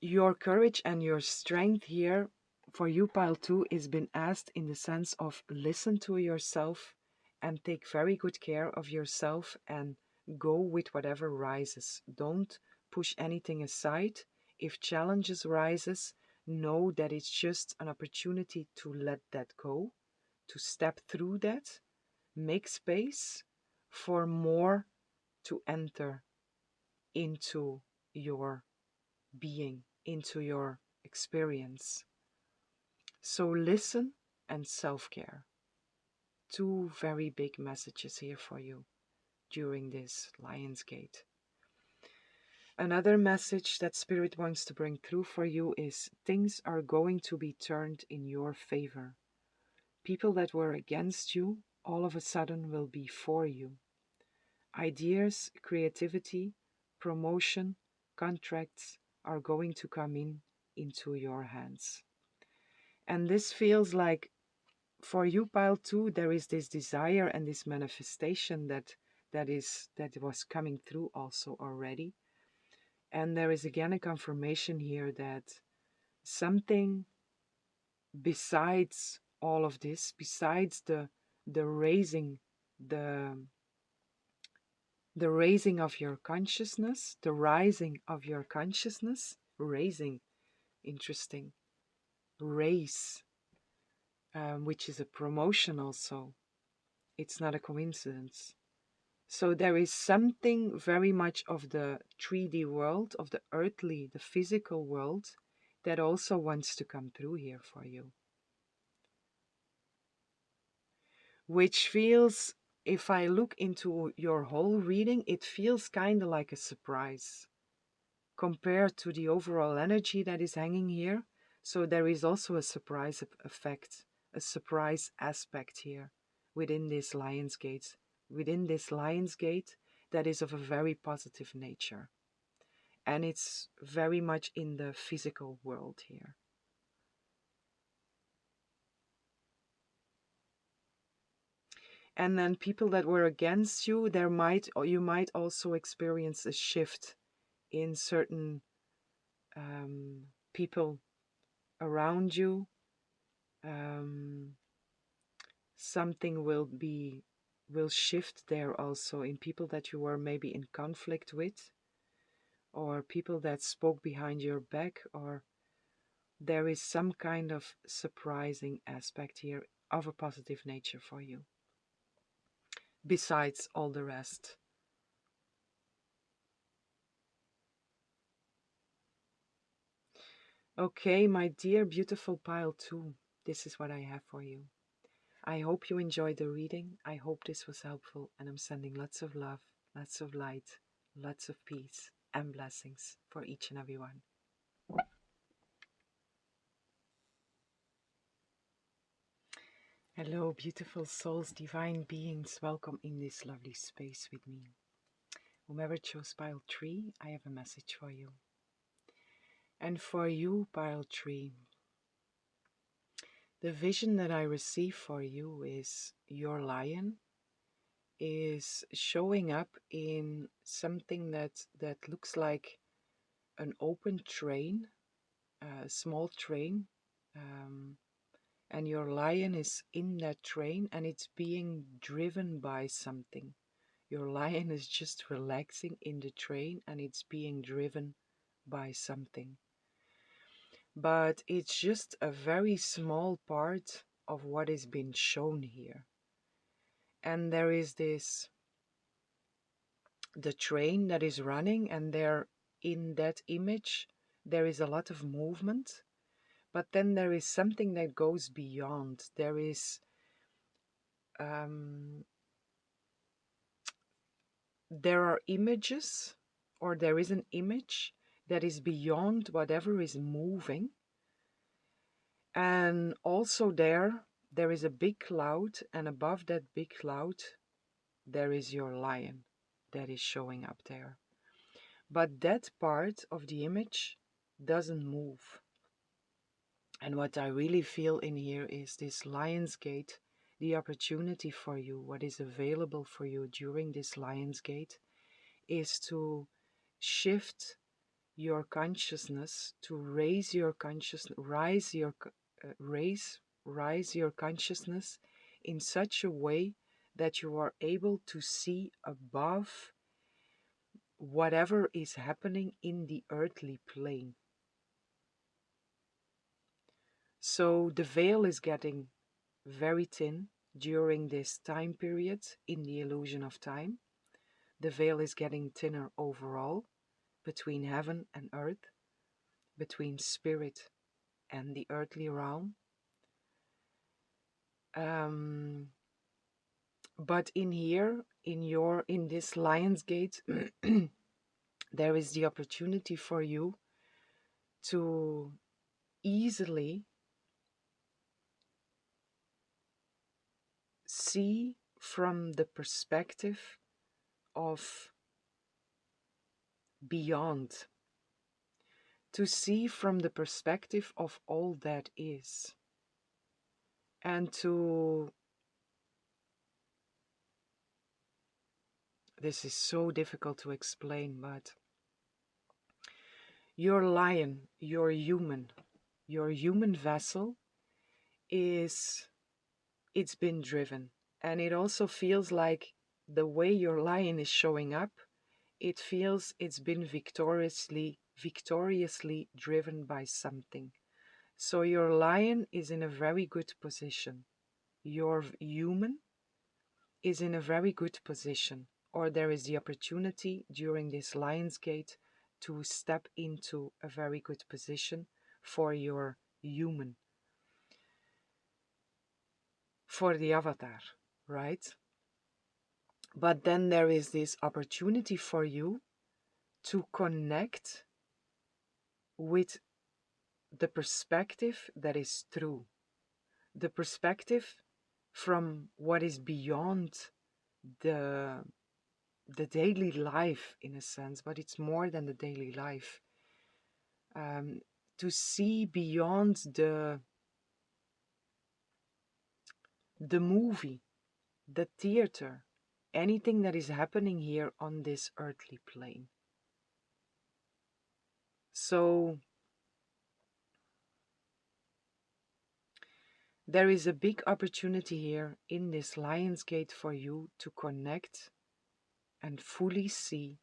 S1: your courage and your strength here for you, pile 2, is been asked in the sense of listen to yourself and take very good care of yourself and go with whatever rises. Don't push anything aside. If challenges rises, know that it's just an opportunity to let that go, to step through that, make space for more to enter into your being, into your experience. So listen and self-care. Two very big messages here for you during this Lionsgate. Another message that Spirit wants to bring through for you is things are going to be turned in your favor. People that were against you all of a sudden will be for you. Ideas, creativity, promotion, contracts are going to come into your hands. And this feels like for you, pile 2, there is this desire and this manifestation that was coming through also already. And there is again a confirmation here that something besides all of this, besides the raising, the the raising of your consciousness, the rising of your consciousness, raising, interesting, raise, which is a promotion also. It's not a coincidence. So there is something very much of the 3D world, of the earthly, the physical world, that also wants to come through here for you. Which feels, if I look into your whole reading, it feels kind of like a surprise compared to the overall energy that is hanging here. So there is also a surprise effect, a surprise aspect here within this Lionsgate. Within this Lionsgate that is of a very positive nature. And it's very much in the physical world here. And then people that were against you, you might also experience a shift in certain people around you. Something will shift there also in people that you were maybe in conflict with, or people that spoke behind your back, or there is some kind of surprising aspect here of a positive nature for you, besides all the rest. Okay, my dear beautiful pile 2, this is what I have for you. I hope you enjoyed the reading. I hope this was helpful, and I'm sending lots of love, lots of light, lots of peace and blessings for each and every one. Hello, beautiful souls, divine beings, welcome in this lovely space with me. Whomever chose pile 3, I have a message for you. And for you, pile 3, the vision that I receive for you is your lion is showing up in something that looks like an open train, a small train, and your lion is in that train and it's being driven by something. Your lion is just relaxing in the train and it's being driven by something. But it's just a very small part of what is being shown here. And there is the train that is running, and there in that image there is a lot of movement, but then there is something that goes beyond. There is there are images, or there is an image that is beyond whatever is moving. And also there is a big cloud, and above that big cloud there is your lion that is showing up there. But that part of the image doesn't move. And what I really feel in here is this Lionsgate, the opportunity for you, what is available for you during this Lionsgate is to shift your consciousness, to raise your consciousness, rise your consciousness in such a way that you are able to see above whatever is happening in the earthly plane. So the veil is getting very thin during this time period in the illusion of time. The veil is getting thinner overall between heaven and earth, between spirit and the earthly realm. But in here, in this Lionsgate, there is the opportunity for you to easily see from the perspective of beyond, to see from the perspective of all that is, and to, this is so difficult to explain, but your lion, your human vessel it's been driven. And it also feels like the way your lion is showing up, it feels it's been victoriously driven by something. So your lion is in a very good position. Your human is in a very good position, or there is the opportunity during this Lionsgate to step into a very good position for your human, for the avatar, right? But then there is this opportunity for you to connect with the perspective that is true, the perspective from what is beyond the daily life, in a sense, but it's more than the daily life. To see beyond the movie, the theater, anything that is happening here on this earthly plane. So there is a big opportunity here in this Lionsgate for you to connect and fully see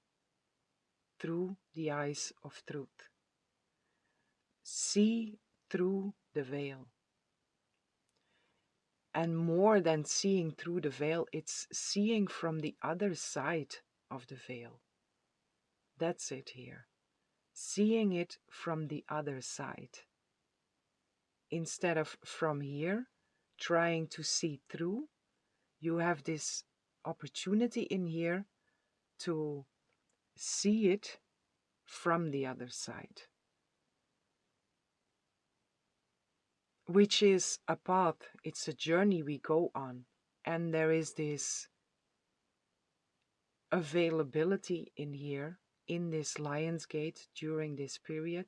S1: through the eyes of truth. See through the veil. And more than seeing through the veil, it's seeing from the other side of the veil. That's it here. Seeing it from the other side. Instead of from here, trying to see through, you have this opportunity in here to see it from the other side, which is a path, it's a journey we go on. And there is this availability in here, in this Lionsgate during this period,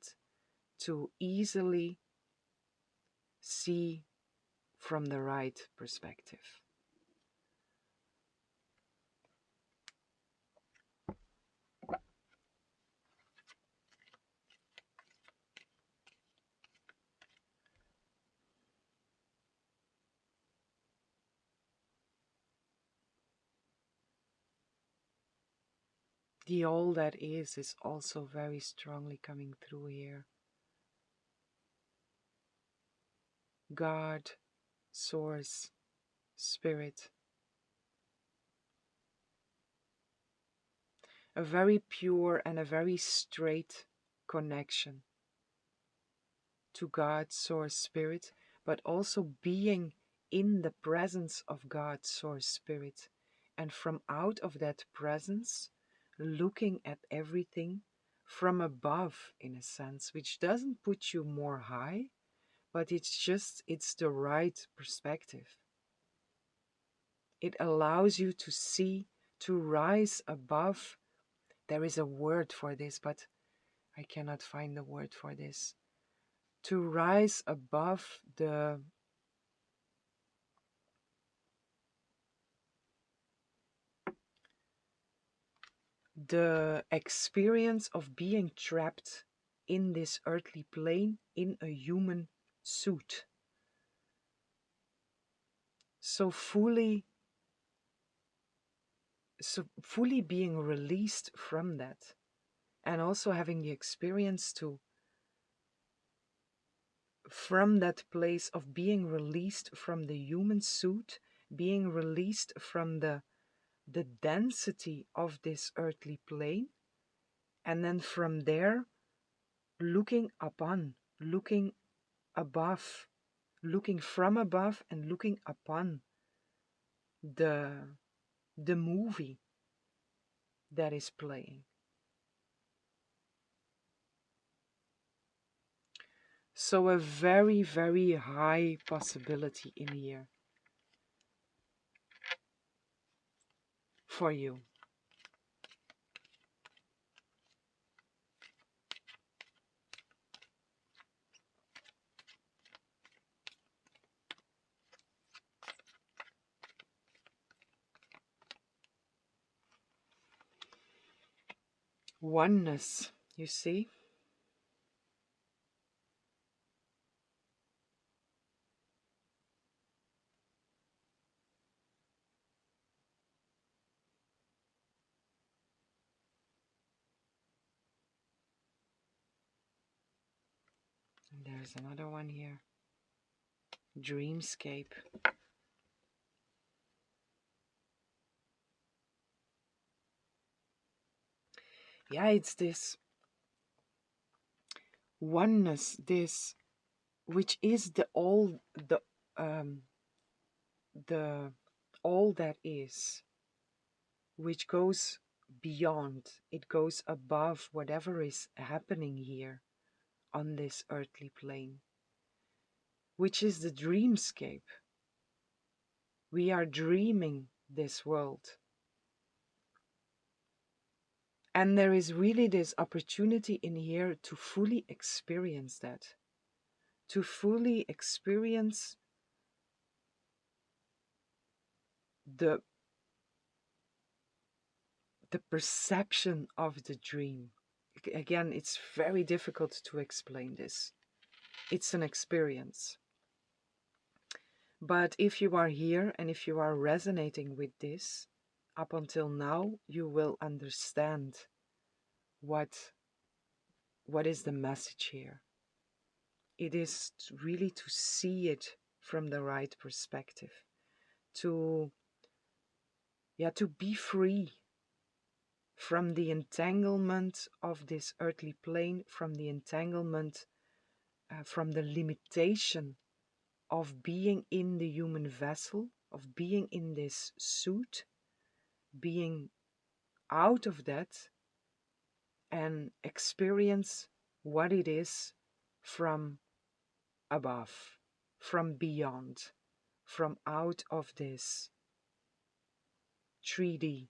S1: to easily see from the right perspective. The all that is also very strongly coming through here. God, Source, Spirit. A very pure and a very straight connection to God, Source, Spirit, but also being in the presence of God, Source, Spirit. And from out of that presence, looking at everything from above, in a sense, which doesn't put you more high, but it's the right perspective. It allows you to see, to rise above. There is a word for this, but I cannot find the word for this. to rise above the experience of being trapped in this earthly plane in a human suit. So fully being released from that, and also having the experience to, from that place of being released from the human suit, being released from the density of this earthly plane, and then from there looking upon, looking above, looking from above and looking upon the movie that is playing. So a very, very high possibility in here for you. Oneness, you see? And there's another one here. Dreamscape. Yeah, it's this oneness, this which is um the all that is, which goes beyond, it goes above whatever is happening here on this earthly plane, which is the dreamscape. We are dreaming this world. And there is really this opportunity in here to fully experience that, to fully experience the perception of the dream. Again, it's very difficult to explain this. It's an experience. But if you are here and if you are resonating with this, up until now, you will understand what is the message here. It is really to see it from the right perspective, to be free from the entanglement of this earthly plane, from the entanglement, from the limitation of being in the human vessel, of being in this suit, being out of that, and experience what it is from above, from beyond, from out of this 3D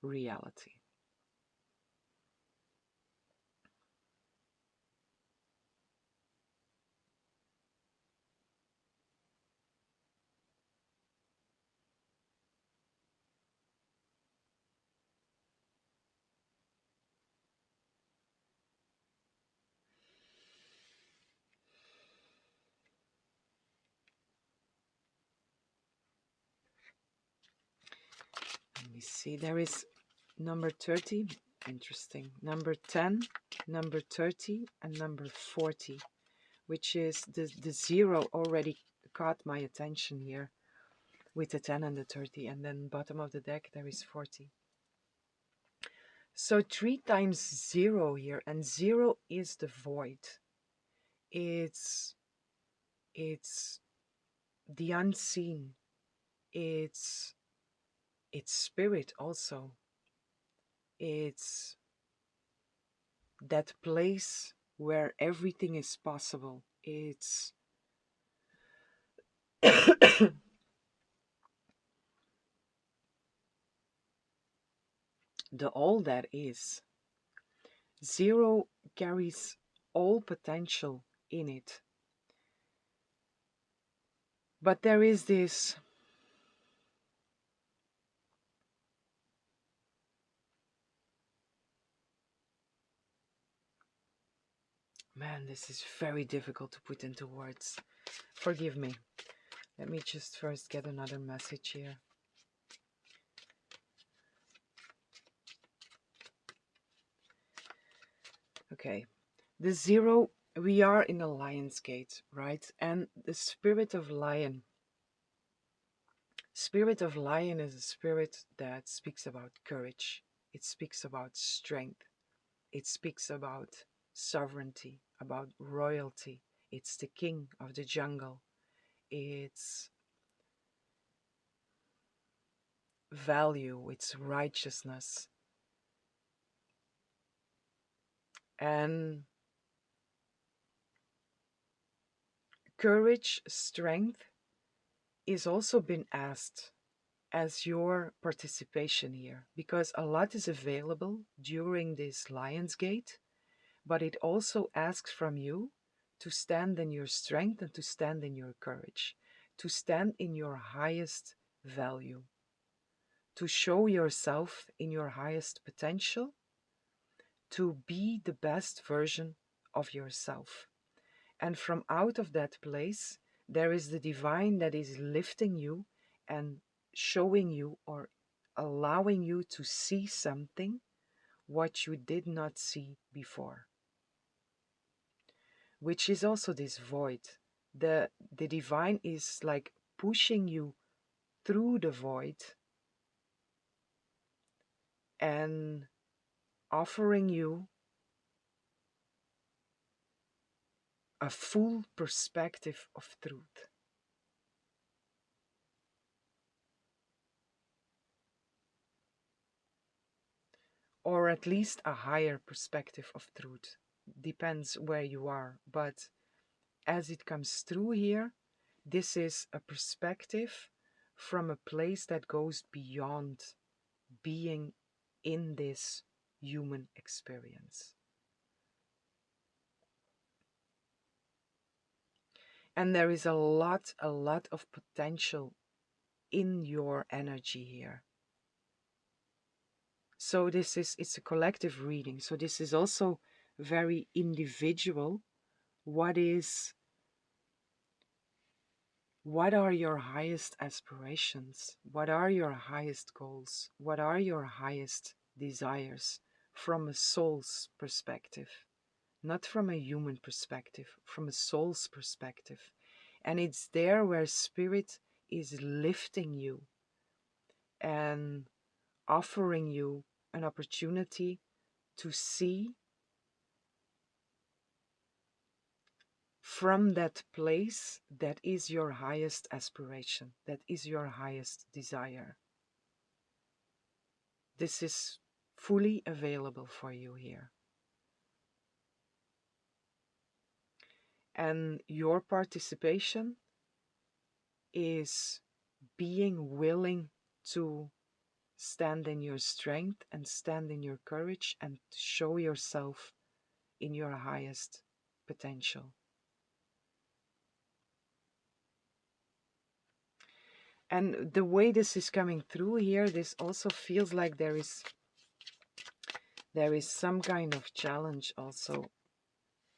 S1: reality. Let me see, there is number 30, interesting, number 10, number 30, and number 40, which is the zero already caught my attention here with the 10 and the 30, and then bottom of the deck there is 40. So 3 times 0 here, and 0 is the void. It's the unseen. It's spirit also. It's that place where everything is possible. It's the all that is. 0 carries all potential in it. But there is this, man, this is very difficult to put into words. Forgive me. Let me just first get another message here. Okay. The zero, we are in a Lionsgate, right? And the spirit of lion is a spirit that speaks about courage. It speaks about strength. It speaks about sovereignty, about royalty. It's the king of the jungle. It's value, it's righteousness. And courage, strength is also been asked as your participation here, because a lot is available during this Lionsgate, but it also asks from you to stand in your strength and to stand in your courage, to stand in your highest value, to show yourself in your highest potential, to be the best version of yourself. And from out of that place, there is the divine that is lifting you and showing you or allowing you to see something what you did not see before, which is also this void. The divine is like pushing you through the void and offering you a full perspective of truth, or at least a higher perspective of truth. Depends where you are, but as it comes through here, this is a perspective from a place that goes beyond being in this human experience. And there is a lot of potential in your energy here. So it's a collective reading. So this is also very individual. What are your highest aspirations? What are your highest goals? What are your highest desires from a soul's perspective? Not from a human perspective, from a soul's perspective. And it's there where spirit is lifting you and offering you an opportunity to see from that place that is your highest aspiration, that is your highest desire. This is fully available for you here. And your participation is being willing to stand in your strength and stand in your courage and show yourself in your highest potential. And the way this is coming through here, this also feels like there is some kind of challenge also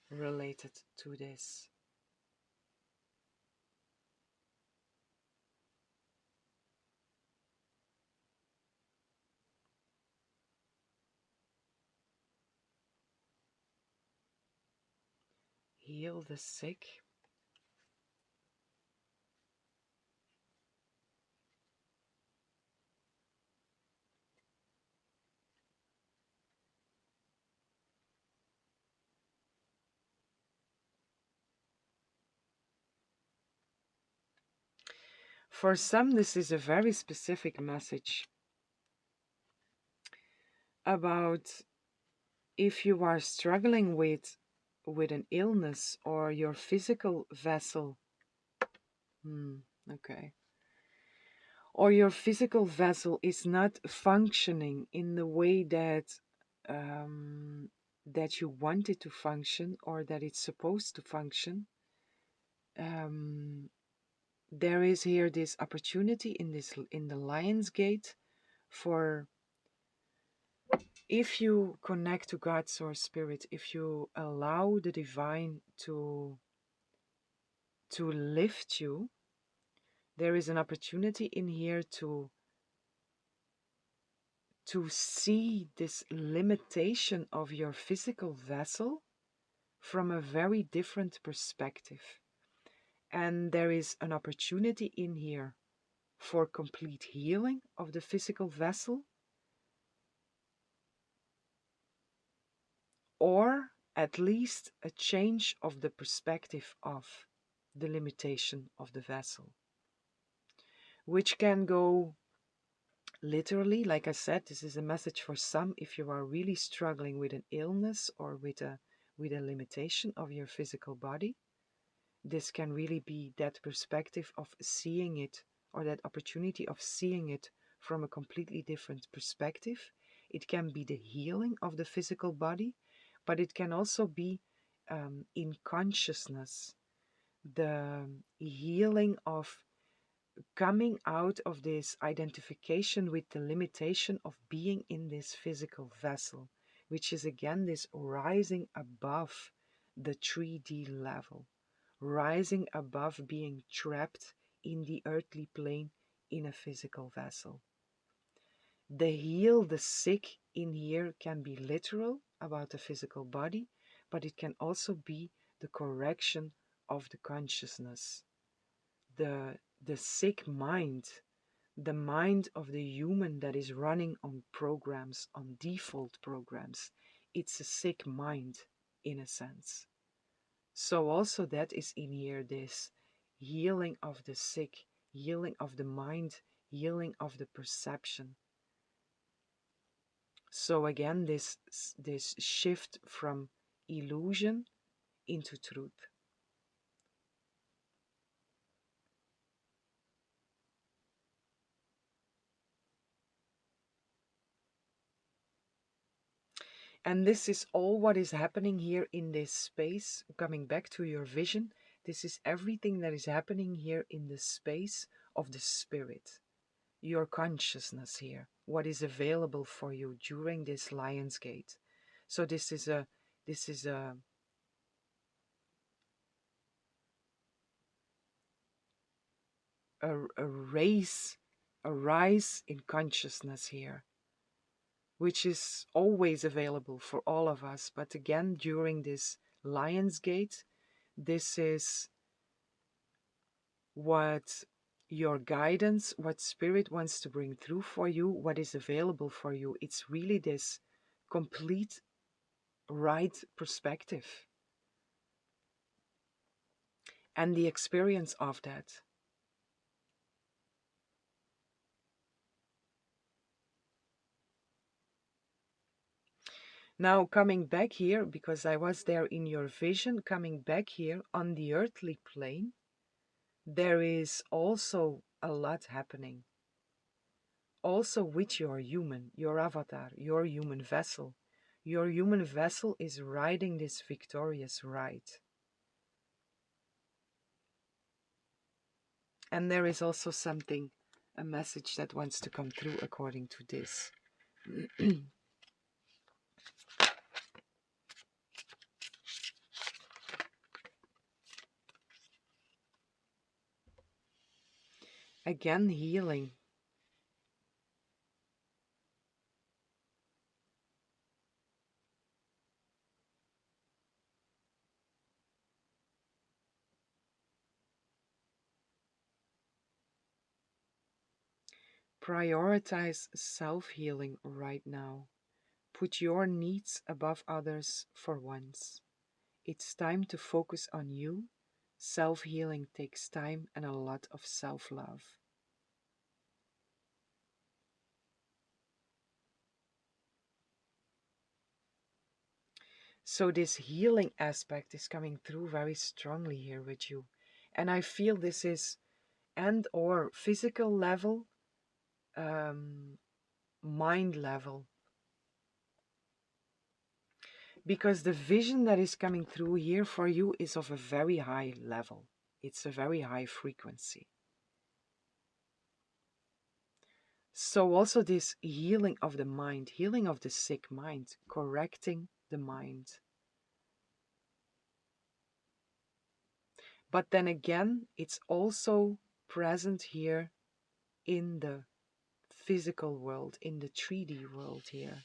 S1: related to this. Heal the sick. For some, this is a very specific message about if you are struggling with an illness or your physical vessel. Okay. Or your physical vessel is not functioning in the way that that you want it to function or that it's supposed to function, um, there is here this opportunity in the Lionsgate for, if you connect to God, Source, Spirit, if you allow the divine to lift you, there is an opportunity in here to see this limitation of your physical vessel from a very different perspective. And there is an opportunity in here for complete healing of the physical vessel, or at least a change of the perspective of the limitation of the vessel, which can go literally. Like I said, this is a message for some if you are really struggling with an illness or with a limitation of your physical body. This can really be that perspective of seeing it, or that opportunity of seeing it from a completely different perspective. It can be the healing of the physical body, but it can also be in consciousness, the healing of coming out of this identification with the limitation of being in this physical vessel, which is again this rising above the 3D level, rising above being trapped in the earthly plane in a physical vessel. The heal the sick in here can be literal about the physical body, but it can also be the correction of the consciousness, the sick mind, the mind of the human that is running on programs, on default programs. It's a sick mind in a sense. So also that is in here, this healing of the sick, healing of the mind, healing of the perception. So again, this shift from illusion into truth. And this is all what is happening here in this space. Coming back to your vision, this is everything that is happening here in the space of the spirit, your consciousness here, what is available for you during this Lionsgate. So this is a race, a rise in consciousness here, which is always available for all of us. But again, during this Lionsgate, this is what your guidance, what spirit wants to bring through for you, what is available for you. It's really this complete right perspective and the experience of that. Now, coming back here, because I was there in your vision, coming back here on the earthly plane, there is also a lot happening. Also with your human, your avatar, your human vessel. Your human vessel is riding this victorious ride. And there is also something, a message that wants to come through according to this. Again, healing. Prioritize self-healing right now. Put your needs above others for once. It's time to focus on you. Self-healing takes time and a lot of self-love. So this healing aspect is coming through very strongly here with you. And I feel this is and or physical level, mind level. Because the vision that is coming through here for you is of a very high level. It's a very high frequency. So also this healing of the mind, healing of the sick mind, correcting the mind. But then again, it's also present here in the physical world, in the 3D world here.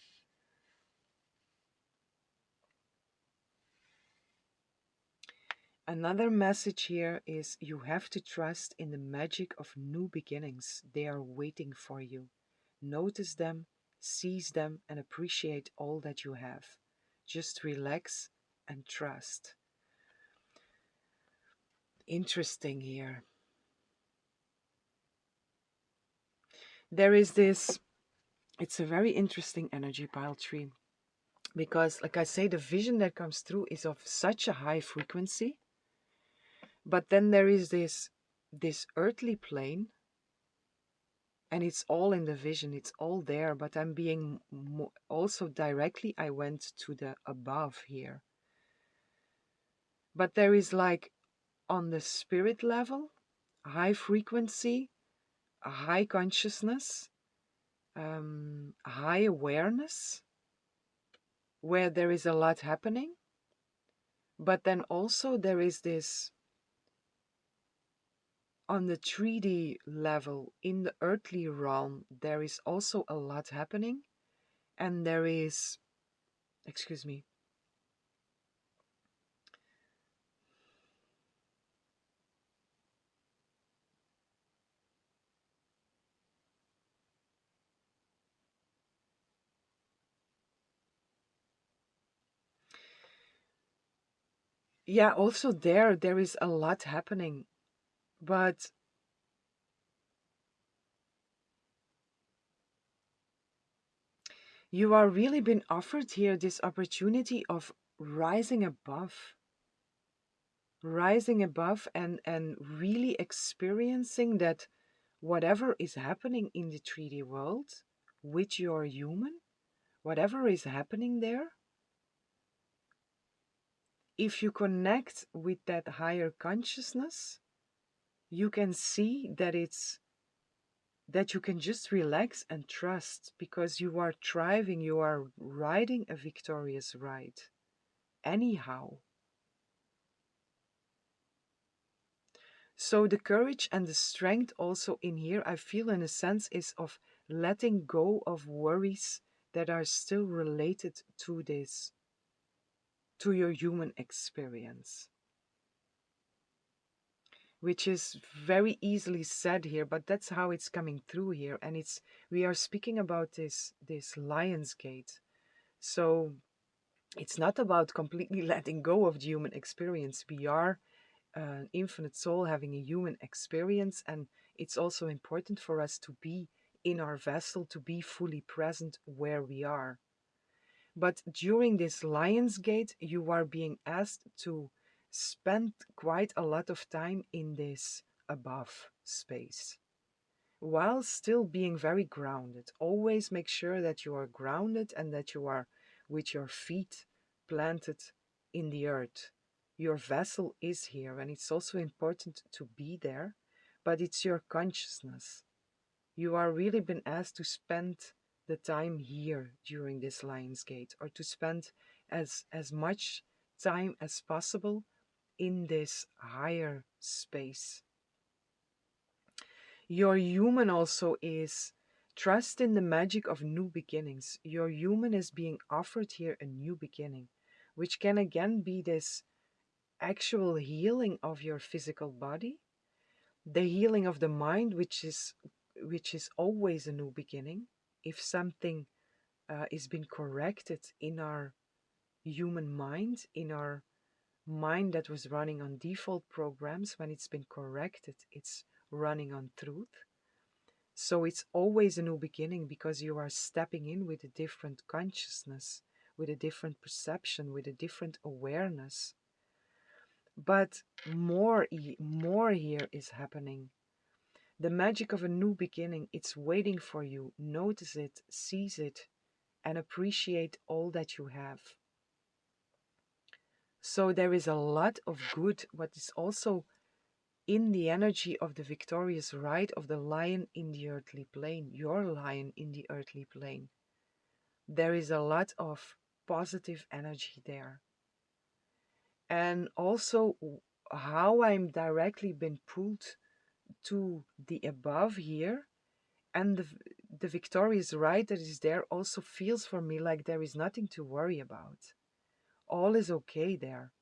S1: Another message here is you have to trust in the magic of new beginnings. They are waiting for you. Notice them, seize them, and appreciate all that you have. Just relax and trust. Interesting here. There is this, it's a very interesting energy pile tree because, like I say, the vision that comes through is of such a high frequency. But then there is this earthly plane, and it's all in the vision, it's all there, but I'm being also directly, I went to the above here. But there is like on the spirit level, high frequency, a high consciousness, high awareness, where there is a lot happening. But then also there is this on the 3D level, in the earthly realm, there is also a lot happening. And there is, excuse me, yeah, also there is a lot happening. But you are really been offered here this opportunity of rising above and really experiencing that whatever is happening in the 3D world with your human, whatever is happening there, if you connect with that higher consciousness, you can see that that you can just relax and trust because you are thriving, you are riding a victorious ride. Anyhow. So the courage and the strength also in here, I feel in a sense, is of letting go of worries that are still related to this, to your human experience. Which is very easily said here, but that's how it's coming through here. And we are speaking about this Lionsgate. So it's not about completely letting go of the human experience. We are an infinite soul having a human experience, and it's also important for us to be in our vessel, to be fully present where we are. But during this Lionsgate, you are being asked to spend quite a lot of time in this above space while still being very grounded. Always make sure that you are grounded and that you are with your feet planted in the earth. Your vessel is here, and it's also important to be there, but it's your consciousness. You are really been asked to spend the time here during this Lionsgate, or to spend as much time as possible in this higher space. Your human also is trust in the magic of new beginnings. Your human is being offered here a new beginning, which can again be this actual healing of your physical body, the healing of the mind, which is always a new beginning. If something is being corrected in our human mind, in our mind that was running on default programs, when it's been corrected, it's running on truth. So it's always a new beginning because you are stepping in with a different consciousness, with a different perception, with a different awareness. But more here is happening. The magic of a new beginning, it's waiting for you. Notice it, seize it, and appreciate all that you have. So there is a lot of good, what is also in the energy of the victorious ride of the lion in the earthly plane, your lion in the earthly plane. There is a lot of positive energy there. And also how I'm directly been pulled to the above here, and the victorious ride that is there also feels for me like there is nothing to worry about. All is okay there.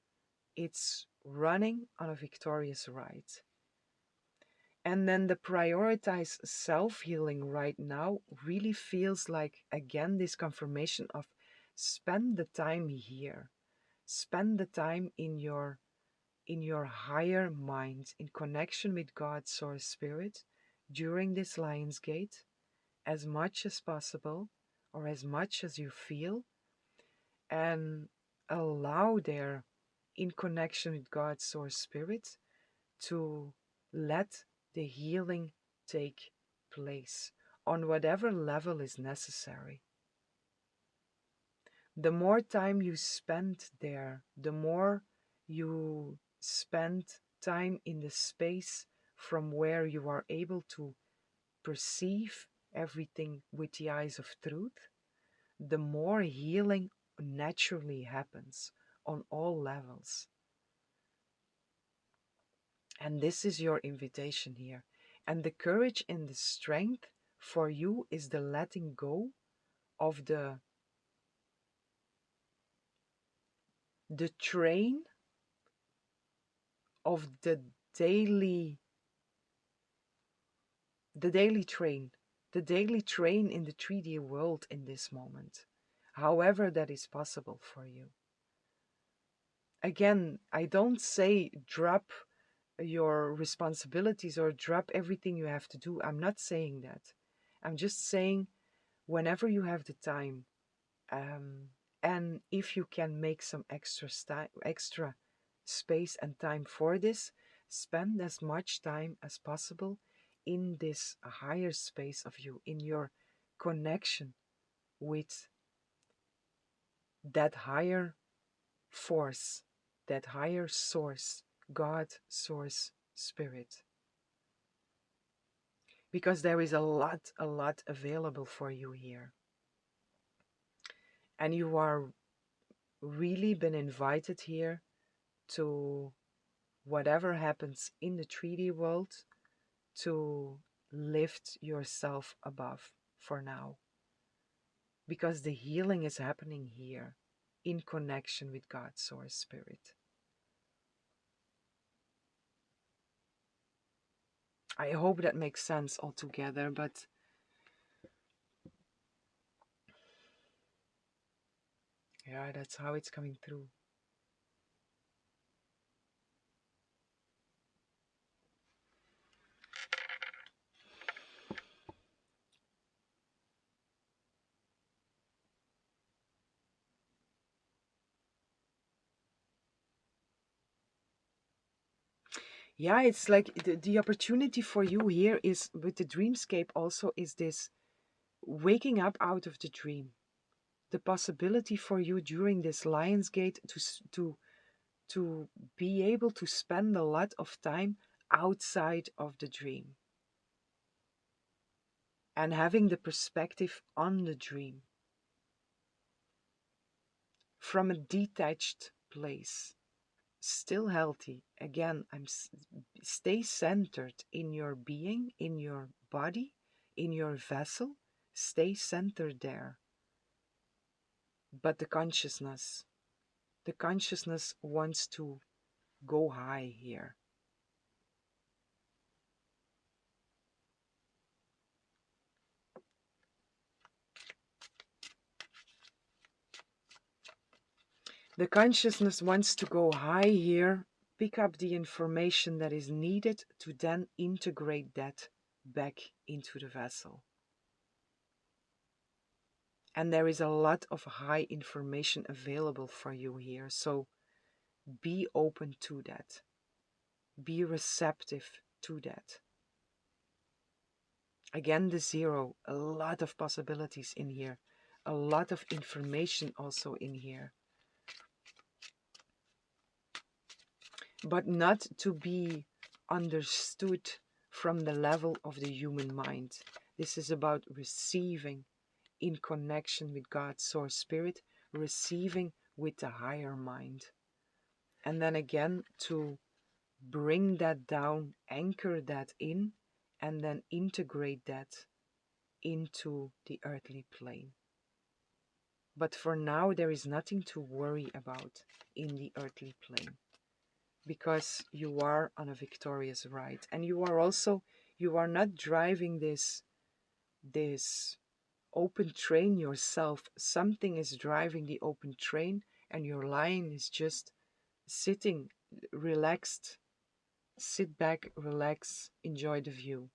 S1: It's running on a victorious ride. And then the prioritized self-healing right now really feels like, again, this confirmation of spend the time here. Spend the time in your higher mind, in connection with God, Source Spirit, during this Lionsgate, as much as possible, or as much as you feel, and allow there, in connection with God, Source Spirit, to let the healing take place on whatever level is necessary. The more time you spend there, the more you spend time in the space from where you are able to perceive everything with the eyes of truth, the more healing naturally happens on all levels. And this is your invitation here. And the courage and the strength for you is the letting go of the train of daily the daily train, the daily train in the 3D world in this moment, however that is possible for you. Again, I don't say drop your responsibilities or drop everything you have to do. I'm not saying that. I'm just saying whenever you have the time, and if you can make some extra space and time for this, spend as much time as possible in this higher space of you, in your connection with that higher force, that higher source, God, Source, Spirit. Because there is a lot available for you here. And you are really been invited here to whatever happens in the 3D world to lift yourself above for now. Because the healing is happening here in connection with God, Source, Spirit. I hope that makes sense altogether, but yeah, that's how it's coming through. Yeah, it's like the opportunity for you here is with the dreamscape also is this waking up out of the dream. The possibility for you during this Lionsgate to be able to spend a lot of time outside of the dream and having the perspective on the dream from a detached place, still healthy. Again, stay centered in your being, in your body, in your vessel. Stay centered there. But the consciousness wants to go high here. The consciousness wants to go high here, pick up the information that is needed to then integrate that back into the vessel. And there is a lot of high information available for you here, so be open to that. Be receptive to that. Again, the zero, a lot of possibilities in here, a lot of information also in here. but not to be understood from the level of the human mind. This is about receiving in connection with God's source spirit, receiving with the higher mind. And then again to bring that down, anchor that in, and then integrate that into the earthly plane. But for now, there is nothing to worry about in the earthly plane, because you are on a victorious ride, and you are not driving this open train yourself. Something is driving the open train, and your lion is just sitting relaxed. Sit back, relax, enjoy the view.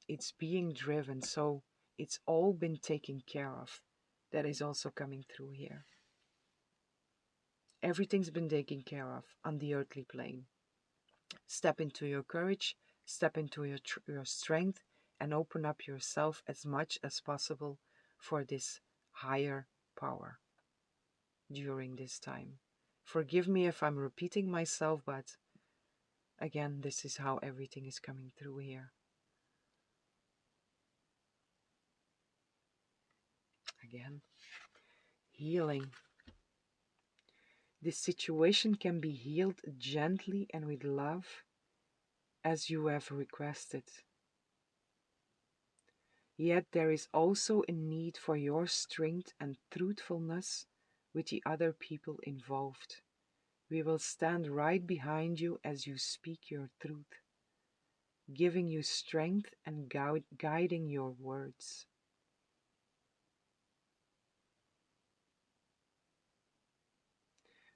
S1: It's being driven, so it's all been taken care of. That is also coming through here. Everything's been taken care of on the earthly plane. Step into your courage, step into your strength, and open up yourself as much as possible for this higher power during this time. Forgive me if I'm repeating myself, but again, this is how everything is coming through here. Again, healing. This situation can be healed gently and with love as you have requested. Yet there is also a need for your strength and truthfulness with the other people involved. We will stand right behind you as you speak your truth, giving you strength and guiding your words.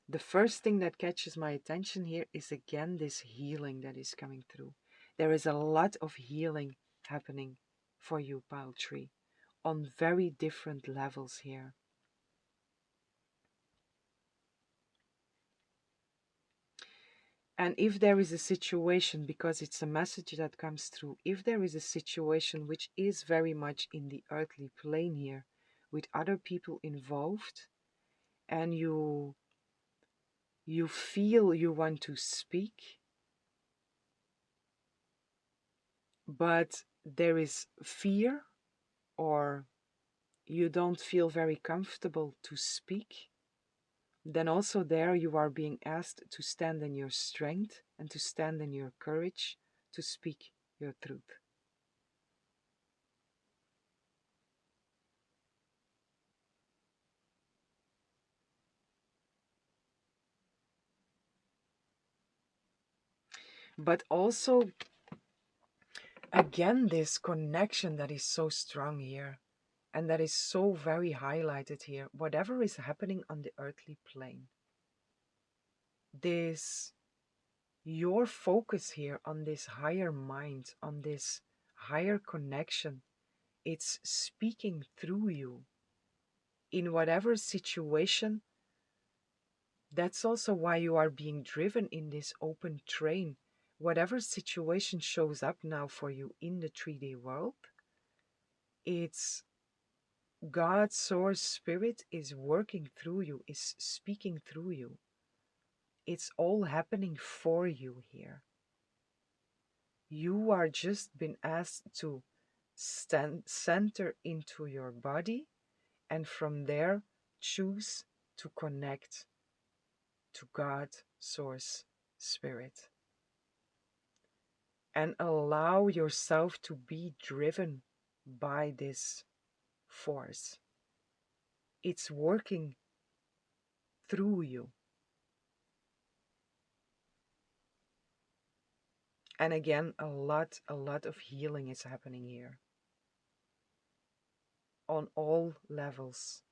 S1: The first thing that catches my attention here is again this healing that is coming through. There is a lot of healing happening for you, Pile Tree, on very different levels here. And if there is a situation, because it's a message that comes through, if there is a situation which is very much in the earthly plane here, with other people involved, and you feel you want to speak, but there is fear, or you don't feel very comfortable to speak, then also there you are being asked to stand in your strength and to stand in your courage to speak your truth. But also, again, this connection that is so strong here and that is so very highlighted here, whatever is happening on the earthly plane, this, your focus here on this higher mind, on this higher connection, it's speaking through you in whatever situation. That's also why you are being driven in this open train. Whatever situation shows up now for you in the 3D world, it's God's source spirit is working through you, is speaking through you. It's all happening for you here. You are just been asked to center into your body, and from there choose to connect to God, source, spirit. And allow yourself to be driven by this force. It's working through you. And again, a lot of healing is happening here. On all levels.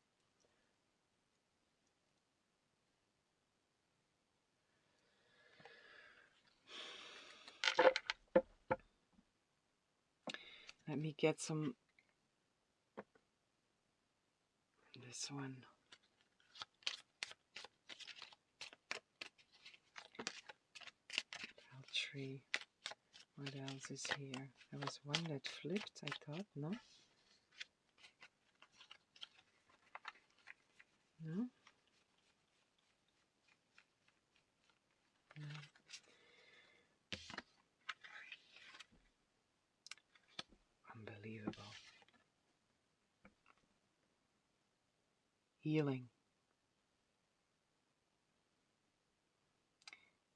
S1: Let me get some, this one. Tree. What else is here? There was one that flipped, I thought, no? No? No. healing.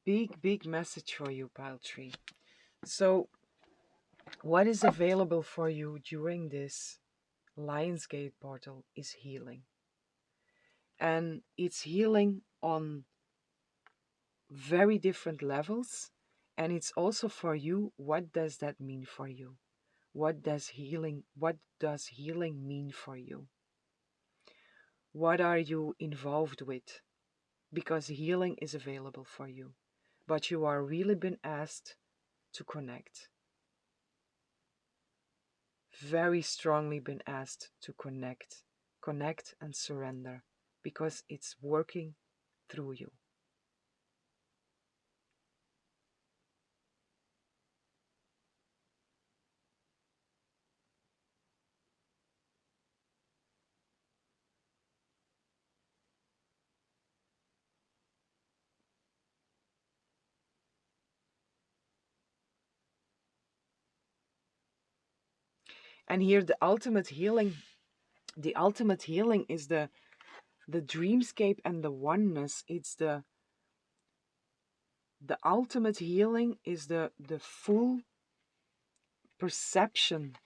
S1: Big, big message for you, Pile Tree. So, what is available for you during this Lionsgate portal is healing. And it's healing on very different levels. And it's also for you, what does that mean for you? What does healing mean for you? What are you involved with? Because healing is available for you. But you are really been asked to connect. Very strongly been asked to connect. Connect and surrender. Because it's working through you. And here the ultimate healing is the dreamscape and the oneness. It's the ultimate healing is the full perception,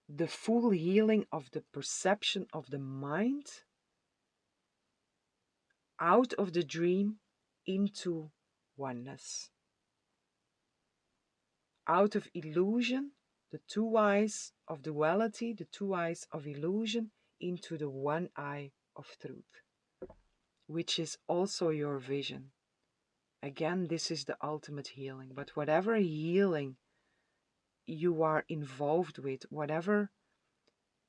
S1: the full healing of the perception of the mind out of the dream into oneness. Out of illusion, the two eyes of duality, the two eyes of illusion, into the one eye of truth, which is also your vision. Again, this is the ultimate healing. But whatever healing you are involved with, whatever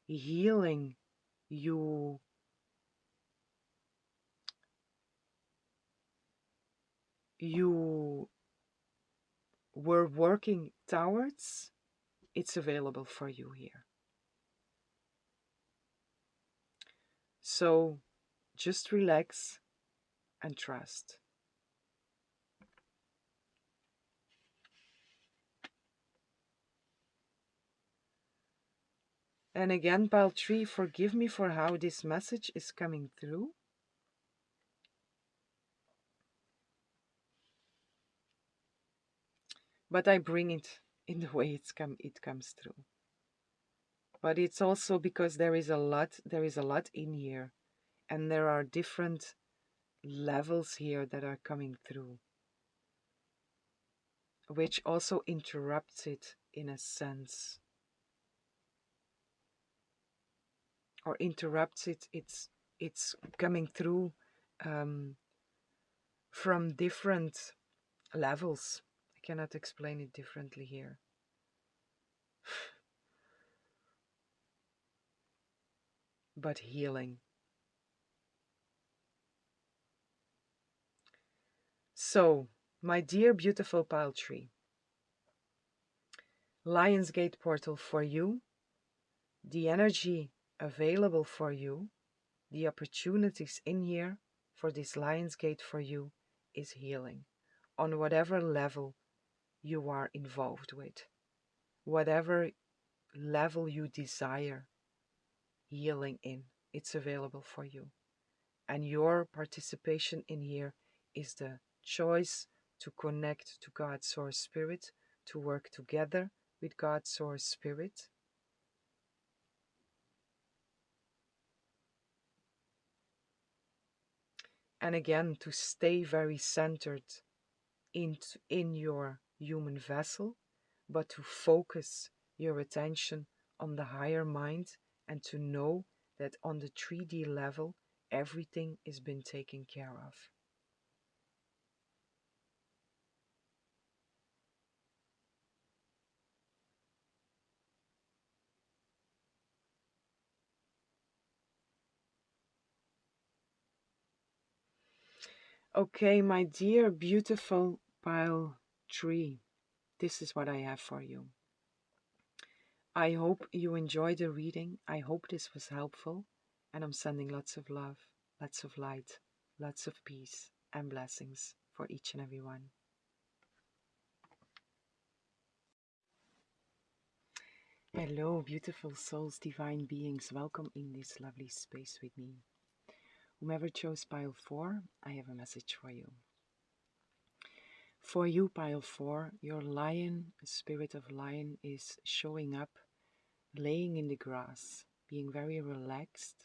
S1: healing you were working towards, it's available for you here. So just relax and trust. And again, Pile Tree, forgive me for how this message is coming through. But I bring it in the way it comes through. But it's also because there is a lot in here. And there are different levels here that are coming through, which also interrupts it in a sense. Or interrupts it, it's coming through from different levels. I cannot explain it differently here. But healing. So, my dear beautiful Pile Tree, Lionsgate portal for you, the energy available for you, the opportunities in here for this Lionsgate for you is healing on whatever level you are involved with, whatever level you desire healing in, it's available for you. And your participation in here is the choice to connect to God's Source Spirit, to work together with God's Source Spirit. And again, to stay very centered in your human vessel, but to focus your attention on the higher mind and to know that on the 3D level, everything is been taken care of. Okay, my dear, beautiful Pile Tree, this is what I have for you. I hope you enjoyed the reading. I hope this was helpful. And I'm sending lots of love, lots of light, lots of peace and blessings for each and every one. Hello, beautiful souls, divine beings. Welcome in this lovely space with me. Whomever chose pile 4, I have a message for you. For you, pile 4, your lion, spirit of lion, is showing up, laying in the grass, being very relaxed.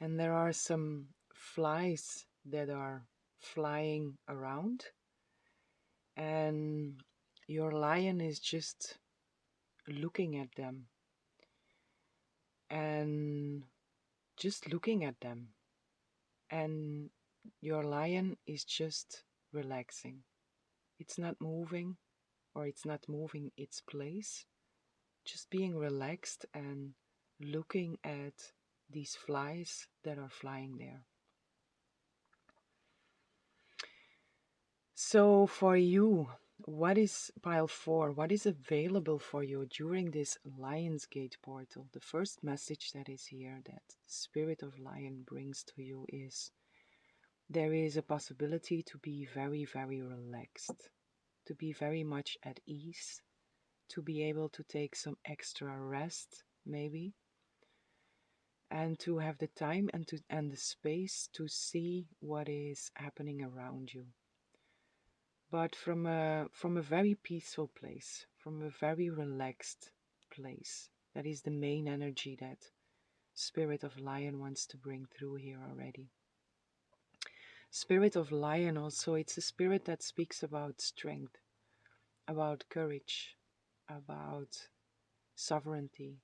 S1: And there are some flies that are flying around. And your lion is just looking at them. And just looking at them. And your lion is just relaxing. It's not moving, or it's not moving its place, just being relaxed and looking at these flies that are flying there. So for you, what is pile 4? What is available for you during this Lionsgate portal? The first message that is here that the Spirit of Lion brings to you is there is a possibility to be very, very relaxed, to be very much at ease, to be able to take some extra rest, maybe, and to have the time and the space to see what is happening around you. But from a very peaceful place, from a very relaxed place. That is the main energy that Spirit of Lion wants to bring through here already. Spirit of Lion also, it's a spirit that speaks about strength, about courage, about sovereignty,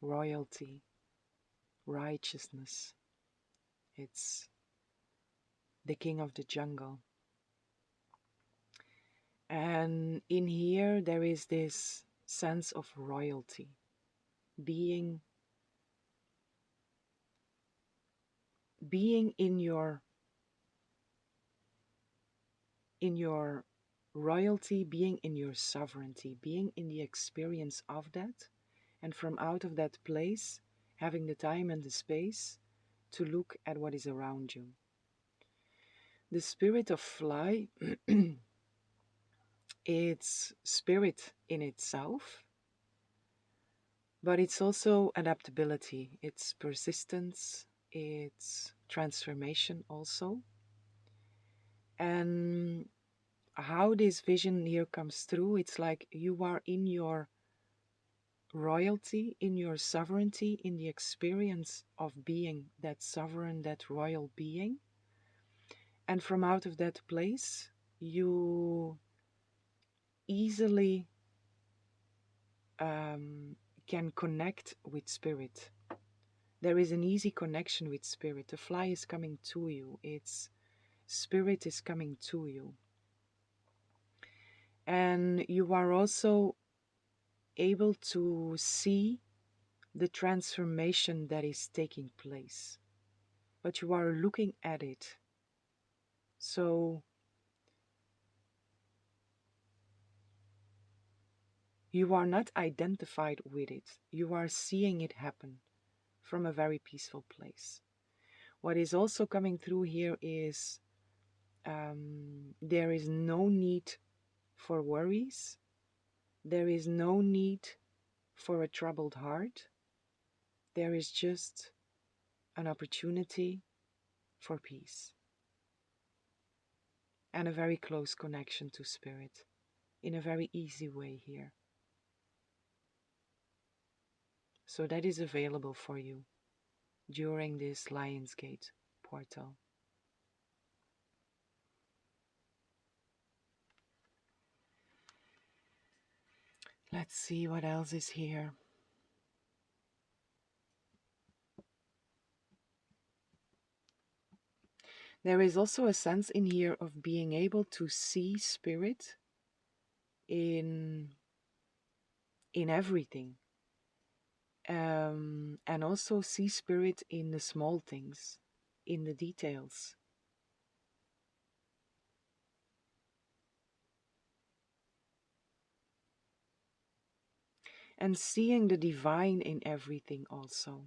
S1: royalty, righteousness. It's the king of the jungle. And in here there is this sense of royalty, being in your royalty, being in your sovereignty, being in the experience of that, and from out of that place having the time and the space to look at what is around you. The spirit of fly, it's spirit in itself, but it's also adaptability, it's persistence, it's transformation also. And how this vision here comes through, it's like you are in your royalty, in your sovereignty, in the experience of being that sovereign, that royal being. And from out of that place, you easily can connect with spirit. There is an easy connection with spirit. The fly is coming to you. Its spirit is coming to you. And you are also able to see the transformation that is taking place. But you are looking at it. So you are not identified with it. You are seeing it happen from a very peaceful place. What is also coming through here is there is no need for worries. There is no need for a troubled heart. There is just an opportunity for peace and a very close connection to spirit in a very easy way here. So that is available for you during this Lionsgate portal. Let's see what else is here. There is also a sense in here of being able to see spirit in everything, and also see spirit in the small things, in the details. And seeing the divine in everything also.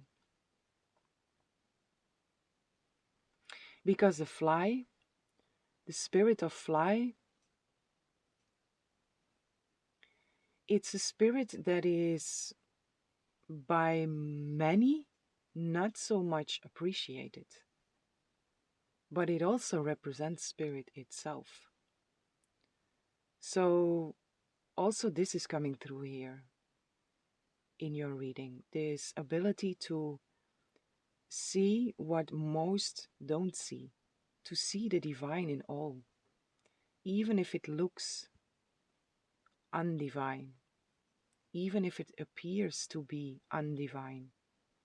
S1: Because the fly, the spirit of fly, it's a spirit that is by many not so much appreciated, but it also represents spirit itself. So also this is coming through here in your reading, this ability to see what most don't see, to see the divine in all, even if it looks undivine, even if it appears to be undivine,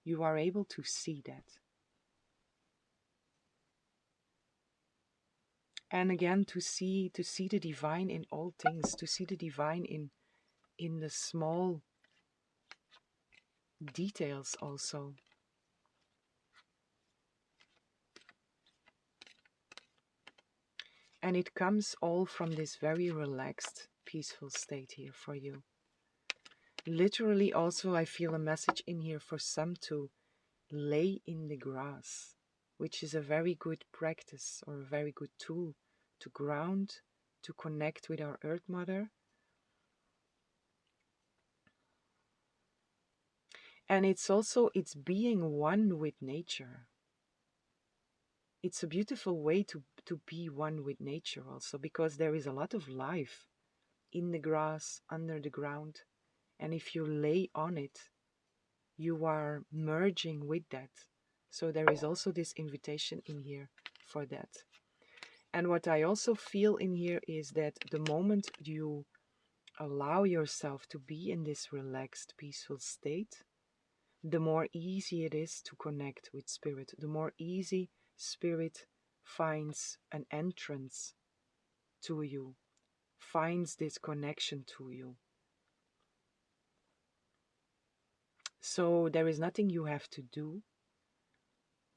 S1: you are able to see that. And again, to see the divine in all things, to see the divine in the small details also. And it comes all from this very relaxed, peaceful state here for you. Literally also I feel a message in here for some to lay in the grass, which is a very good practice or a very good tool to ground, to connect with our Earth Mother. And it's being one with nature. It's a beautiful way to be one with nature also, because there is a lot of life in the grass, under the ground. And if you lay on it, you are merging with that. So there is also this invitation in here for that. And what I also feel in here is that the moment you allow yourself to be in this relaxed, peaceful state, the more easy it is to connect with spirit, the more easy spirit finds an entrance to you, finds this connection to you. So there is nothing you have to do.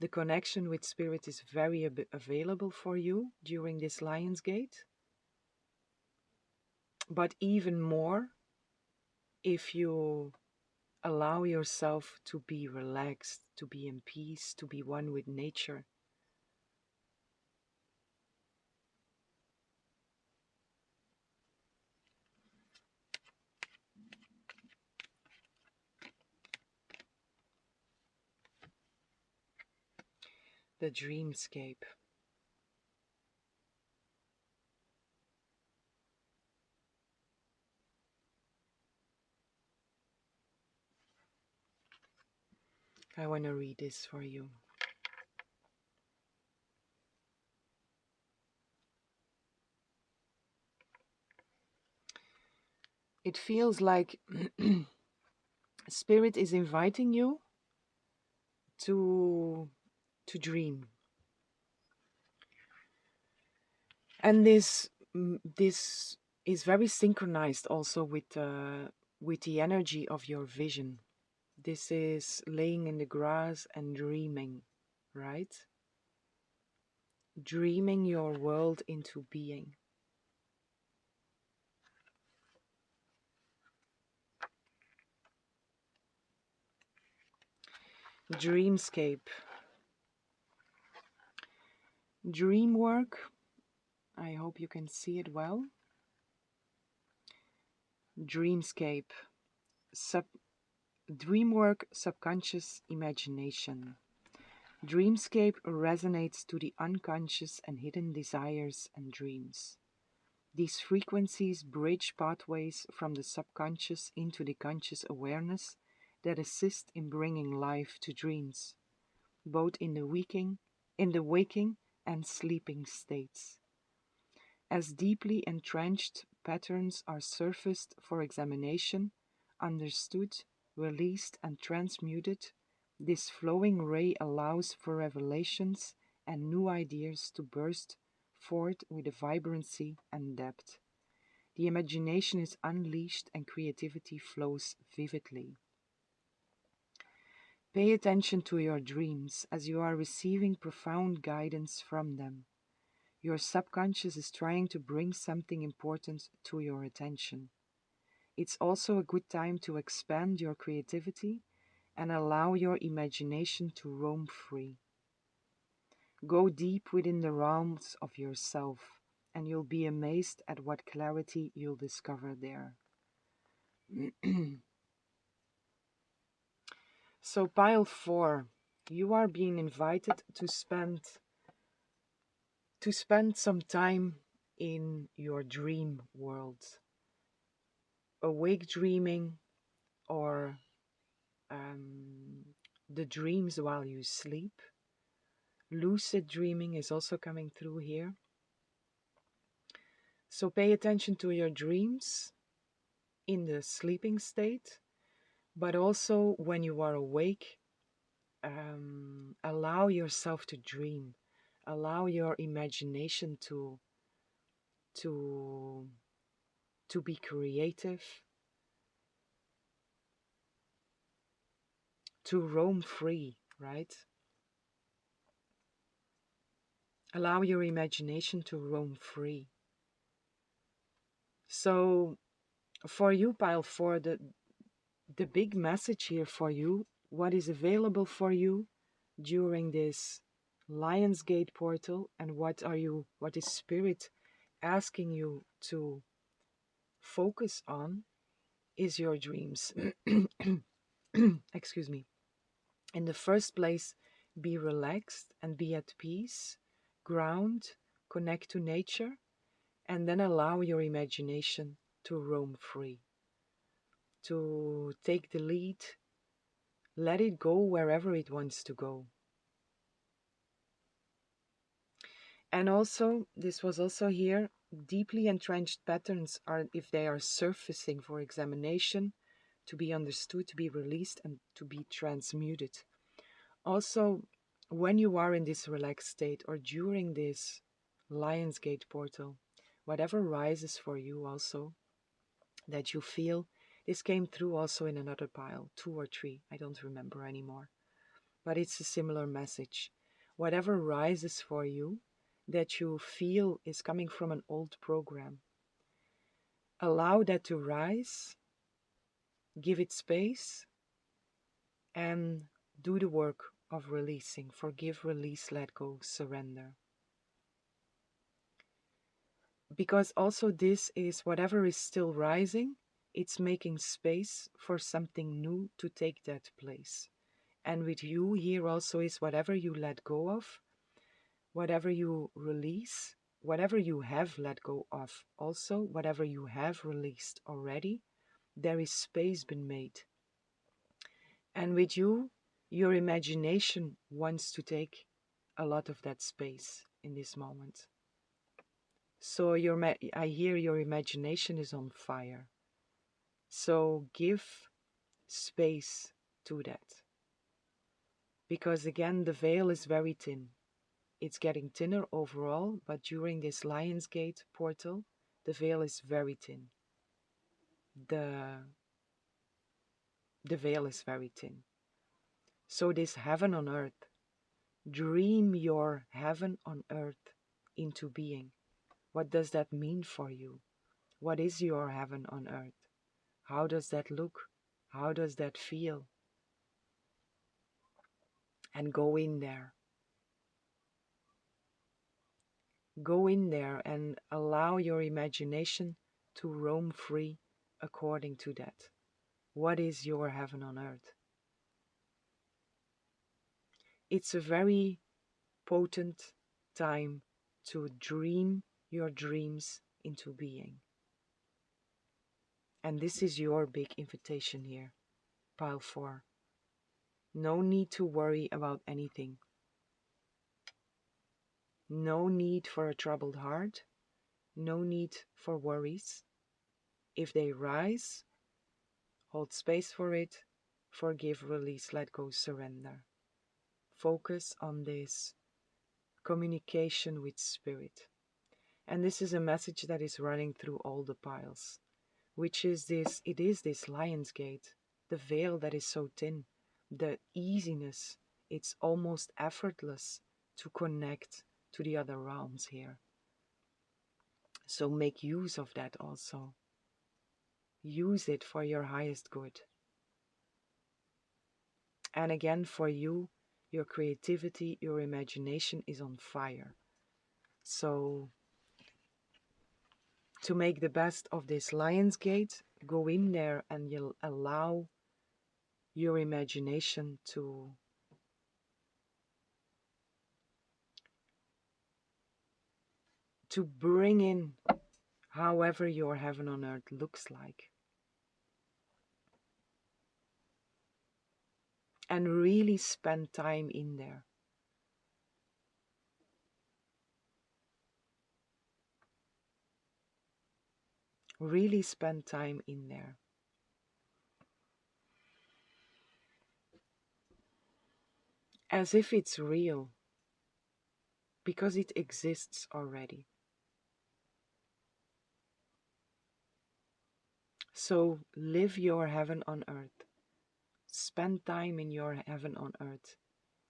S1: The connection with spirit is very available for you during this Lionsgate. But even more, if you allow yourself to be relaxed, to be in peace, to be one with nature. The dreamscape. I want to read this for you. It feels like spirit is inviting you to dream. And this is very synchronized also with the energy of your vision. This is laying in the grass and dreaming, right? Dreaming your world into being. Dreamscape. Dream work. I hope you can see it well. Dreamscape. Dreamwork, subconscious imagination. Dreamscape resonates to the unconscious and hidden desires and dreams. These frequencies bridge pathways from the subconscious into the conscious awareness that assist in bringing life to dreams, both in the waking and sleeping states. As deeply entrenched patterns are surfaced for examination, understood, released, and transmuted, this flowing ray allows for revelations and new ideas to burst forth with a vibrancy and depth. The imagination is unleashed and creativity flows vividly. Pay attention to your dreams as you are receiving profound guidance from them. Your subconscious is trying to bring something important to your attention. It's also a good time to expand your creativity and allow your imagination to roam free. Go deep within the realms of yourself, and you'll be amazed at what clarity you'll discover there. So pile 4, you are being invited to spend some time in your dream world. Awake dreaming, or the dreams while you sleep. Lucid dreaming is also coming through here. So pay attention to your dreams in the sleeping state, but also when you are awake, allow yourself to dream. Allow your imagination to to be creative, to roam free, right? Allow your imagination to roam free. So for you, pile 4, the big message here for you, what is available for you during this Lionsgate portal, and what is spirit asking you to focus on, is your dreams. Excuse me. In the first place, be relaxed and be at peace, ground, connect to nature, and then allow your imagination to roam free, to take the lead, let it go wherever it wants to go. And also, this was also here, deeply entrenched patterns are, if they are surfacing for examination, to be understood, to be released, and to be transmuted. Also, when you are in this relaxed state or during this Lionsgate portal, whatever rises for you also, that you feel, this came through also in another pile, 2 or 3, I don't remember anymore. But it's a similar message. Whatever rises for you that you feel is coming from an old program, allow that to rise, give it space, and do the work of releasing. Forgive, release, let go, surrender. Because also this is whatever is still rising, it's making space for something new to take that place. And with you here also is whatever you let go of, whatever you release, whatever you have let go of, also whatever you have released already, there is space been made. And with you, your imagination wants to take a lot of that space in this moment. So I hear your imagination is on fire. So give space to that. Because again, the veil is very thin. It's getting thinner overall, but during this Lionsgate portal, the veil is very thin. The veil is very thin. So this heaven on earth, dream your heaven on earth into being. What does that mean for you? What is your heaven on earth? How does that look? How does that feel? And go in there. Go in there and allow your imagination to roam free according to that. What is your heaven on earth? It's a very potent time to dream your dreams into being. And this is your big invitation here, pile 4. No need to worry about anything. No need for a troubled heart. No need for worries. If they rise, hold space for it. Forgive, release, let go, surrender. Focus on this communication with spirit. And this is a message that is running through all the piles, which is this, it is this Lionsgate, the veil that is so thin, the easiness, it's almost effortless to connect to the other realms here. So make use of that also. Use it for your highest good. And again, for you, your creativity, your imagination is on fire. So to make the best of this Lionsgate, go in there and you'll allow your imagination to bring in however your heaven on earth looks like. And really spend time in there. Really spend time in there. As if it's real. Because it exists already. So live your heaven on earth. Spend time in your heaven on earth.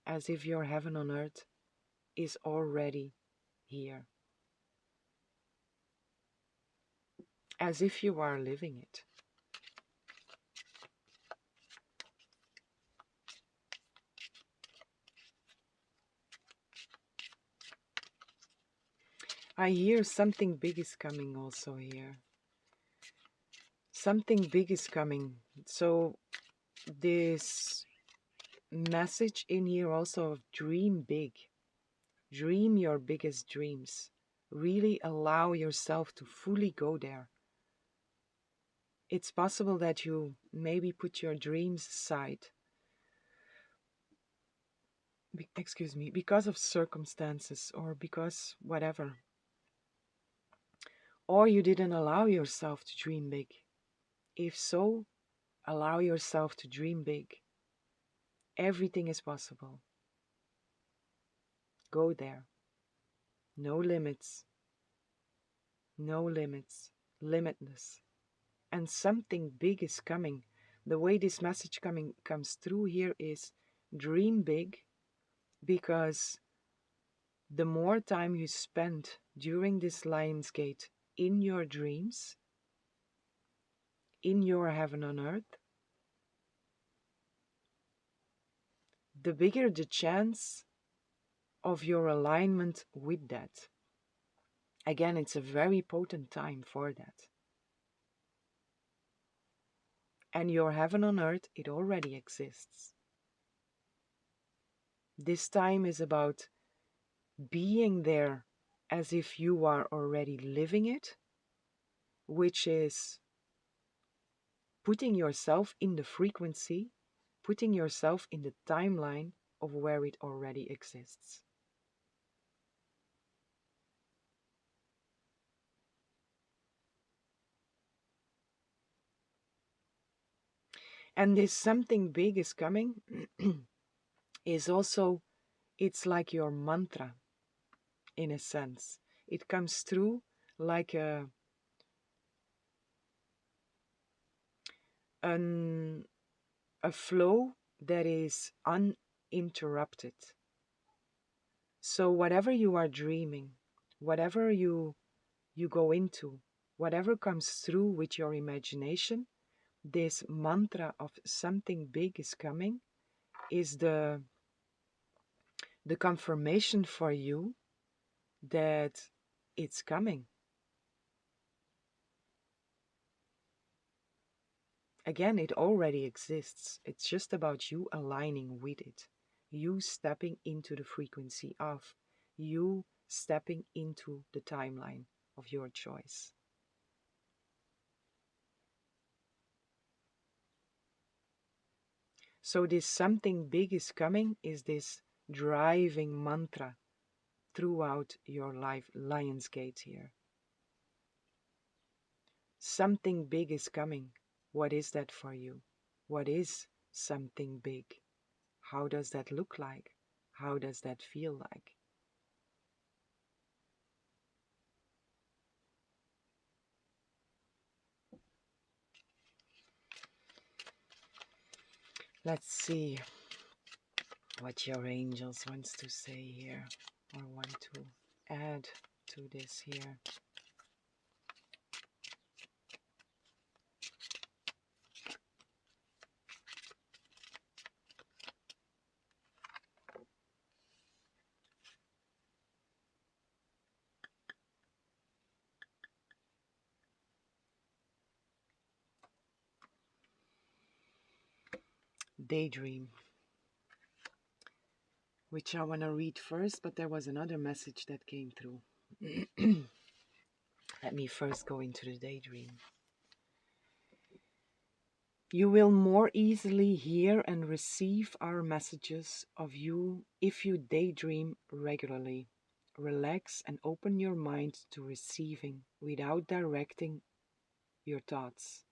S1: As if your heaven on earth is already here. As if you are living it. I hear something big is coming also here. Something big is coming. So this message in here also of dream big. Dream your biggest dreams. Really allow yourself to fully go there. It's possible that you maybe put your dreams aside. Excuse me, because of circumstances or because whatever. Or you didn't allow yourself to dream big. If so, allow yourself to dream big. Everything is possible. Go there. No limits. No limits. Limitless. And something big is coming. The way this message comes through here is dream big, because the more time you spend during this Lionsgate in your dreams, in your heaven on earth, the bigger the chance of your alignment with that. Again, it's a very potent time for that. And your heaven on earth, it already exists. This time is about being there as if you are already living it, which is putting yourself in the frequency, putting yourself in the timeline of where it already exists. And this something big is coming is also, it's like your mantra, in a sense. It comes through like an, a flow that is uninterrupted. So whatever you are dreaming, whatever you go into, whatever comes through with your imagination, this mantra of something big is coming is the confirmation for you that it's coming. Again, it already exists. It's just about you aligning with it. You stepping into the frequency of. You stepping into the timeline of your choice. So this something big is coming is this driving mantra throughout your life, Lionsgate here. Something big is coming. What is that for you? What is something big? How does that look like? How does that feel like? Let's see what your angels wants to say here or want to add to this here. daydream, which I want to read first, but there was another message that came through. Let me first go into the daydream. You will more easily hear and receive our messages of you if you daydream regularly. Relax and open your mind to receiving without directing your thoughts.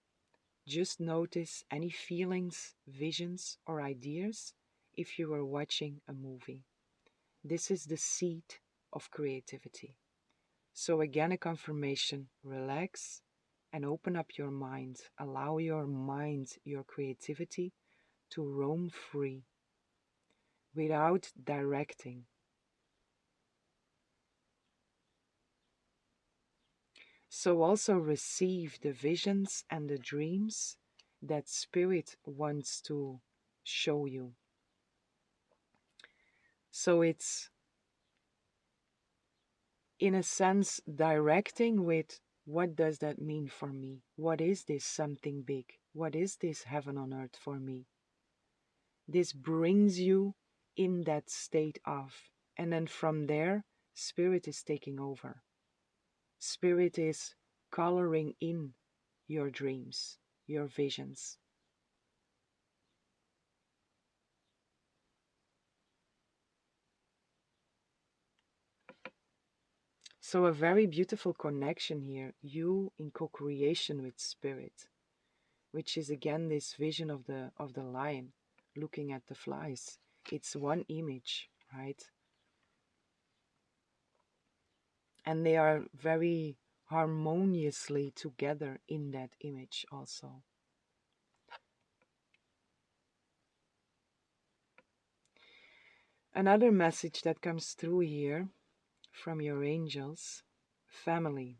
S1: Just notice any feelings, visions, or ideas if you are watching a movie. This is the seed of creativity. So, again, a confirmation: relax and open up your mind. Allow your mind, your creativity, to roam free without directing. So, also receive the visions and the dreams that Spirit wants to show you. So, it's in a sense directing with, what does that mean for me? What is this something big? What is this heaven on earth for me? This brings you in that state of, and then from there, Spirit is taking over. Spirit is coloring in your dreams, your visions. So a very beautiful connection here, you in co-creation with Spirit, which is again this vision of the lion looking at the flies. It's one image, right? And they are very harmoniously together in that image also. Another message that comes through here from your angels: family.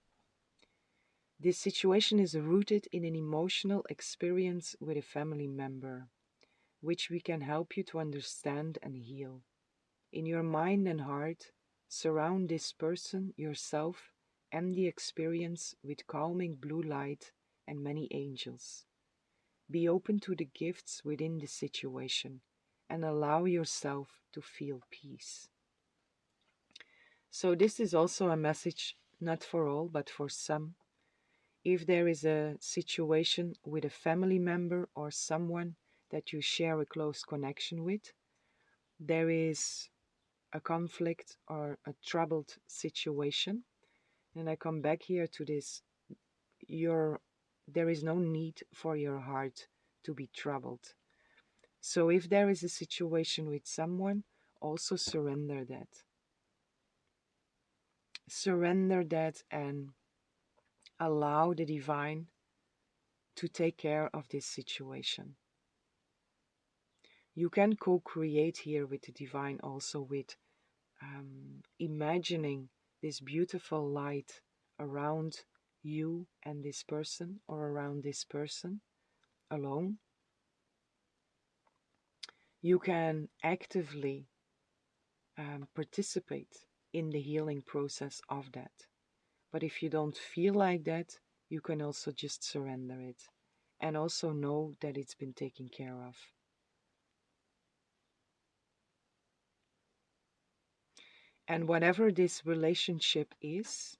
S1: This situation is rooted in an emotional experience with a family member, which we can help you to understand and heal. In your mind and heart, surround this person, yourself, and the experience with calming blue light and many angels. Be open to the gifts within the situation and allow yourself to feel peace. So this is also a message not for all, but for some. If there is a situation with a family member or someone that you share a close connection with, there is a conflict or a troubled situation, and I come back here to this, there is no need for your heart to be troubled. So if there is a situation with someone, also surrender that. Surrender that and allow the divine to take care of this situation. You can co-create here with the divine also with imagining this beautiful light around you and this person, or around this person alone. You can actively participate in the healing process of that. But if you don't feel like that, you can also just surrender it and also know that it's been taken care of. And whatever this relationship is,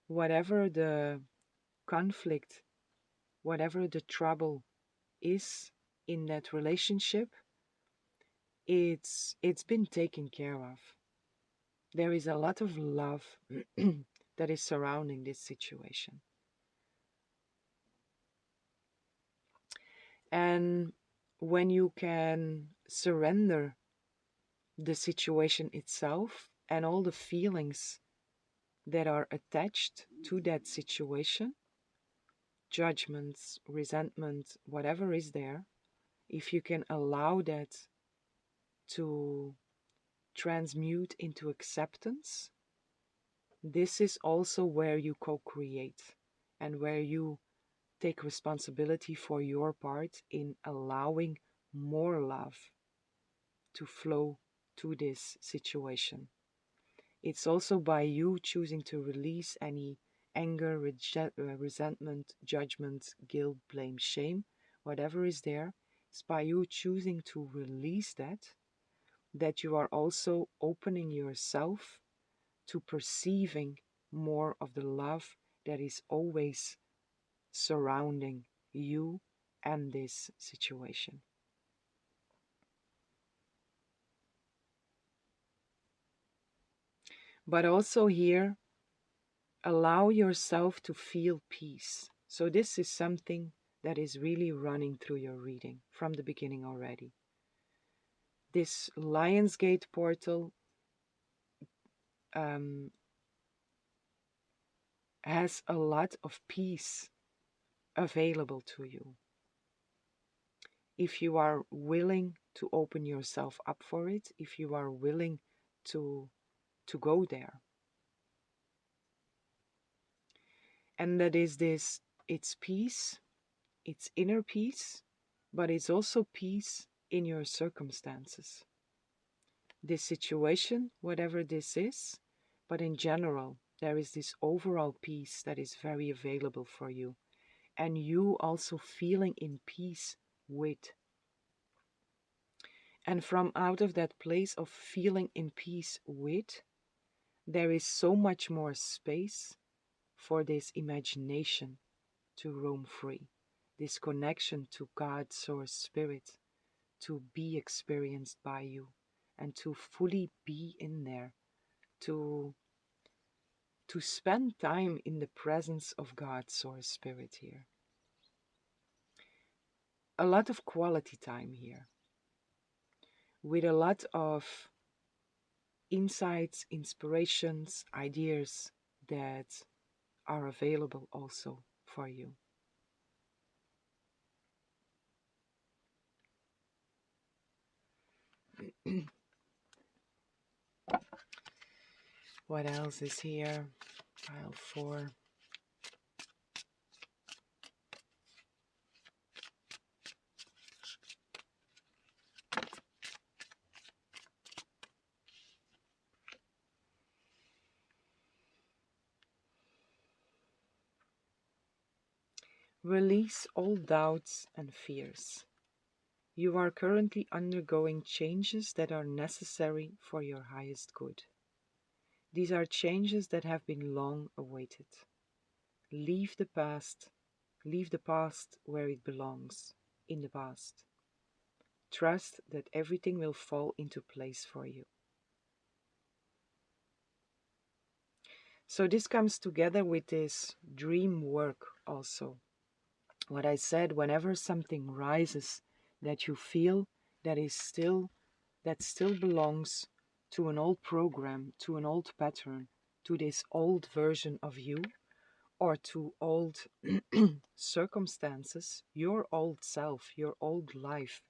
S1: whatever the conflict, whatever the trouble is in that relationship, it's been taken care of. There is a lot of love that is surrounding this situation. And when you can surrender the situation itself and all the feelings that are attached to that situation, judgments, resentment, whatever is there, if you can allow that to transmute into acceptance, this is also where you co-create and where you take responsibility for your part in allowing more love to flow to this situation. It's also by you choosing to release any anger, resentment, judgment, guilt, blame, shame, whatever is there. It's by you choosing to release that you are also opening yourself to perceiving more of the love that is always surrounding you and this situation. But also here, allow yourself to feel peace. So this is something that is really running through your reading from the beginning already. This Lionsgate portal um, has a lot of peace available to you. If you are willing to open yourself up for it, if you are willing to go there. And that is this, it's peace, it's inner peace, but it's also peace in your circumstances. This situation, whatever this is, but in general, there is this overall peace that is very available for you. And you also feeling in peace with. And from out of that place of feeling in peace with, there is so much more space for this imagination to roam free, this connection to God, Source, Spirit, to be experienced by you and to fully be in there, to spend time in the presence of God, Source, Spirit here. A lot of quality time here, with a lot of insights, inspirations, ideas that are available also for you. What else is here? Pile 4. Release all doubts and fears. You are currently undergoing changes that are necessary for your highest good. These are changes that have been long awaited. Leave the past. Leave the past where it belongs, in the past. Trust that everything will fall into place for you. So this comes together with this dream work also. What I said, whenever something rises that you feel that still belongs to an old program, to an old pattern, to this old version of you, or to old circumstances, your old self, your old life,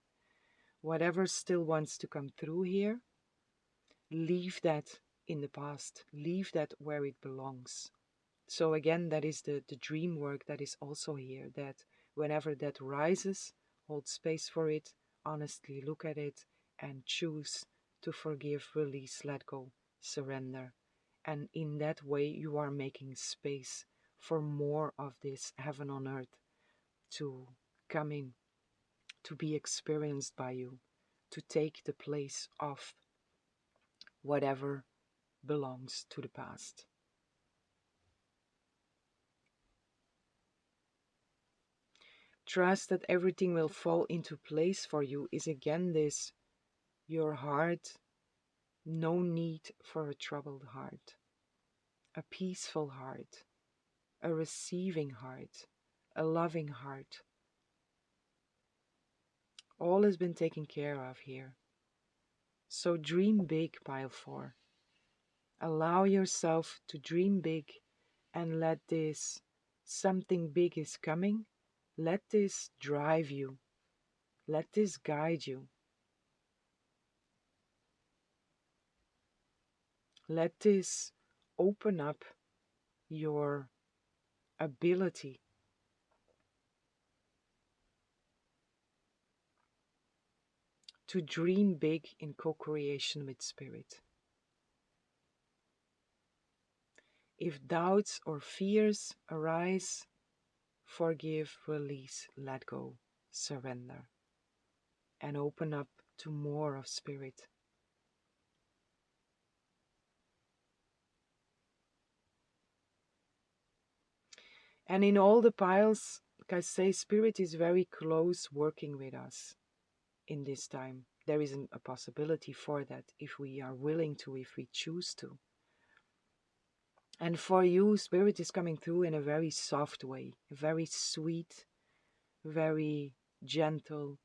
S1: whatever still wants to come through here, leave that in the past, leave that where it belongs. So again, that is the dream work that is also here, that whenever that rises, hold space for it, honestly look at it, and choose to forgive, release, let go, surrender. And in that way, you are making space for more of this heaven on earth to come in, to be experienced by you, to take the place of whatever belongs to the past. Trust that everything will fall into place for you is again this, your heart, no need for a troubled heart, a peaceful heart, a receiving heart, a loving heart. All has been taken care of here. So dream big, pile 4. Allow yourself to dream big and let this something big is coming. Let this drive you. Let this guide you. Let this open up your ability to dream big in co-creation with Spirit. If doubts or fears arise, forgive, release, let go, surrender. and open up to more of spirit. And in all the piles, like I say, spirit is very close working with us in this time. There isn't a possibility for that if we are willing to, if we choose to. And for you, spirit is coming through in a very soft way, a very sweet, very gentle,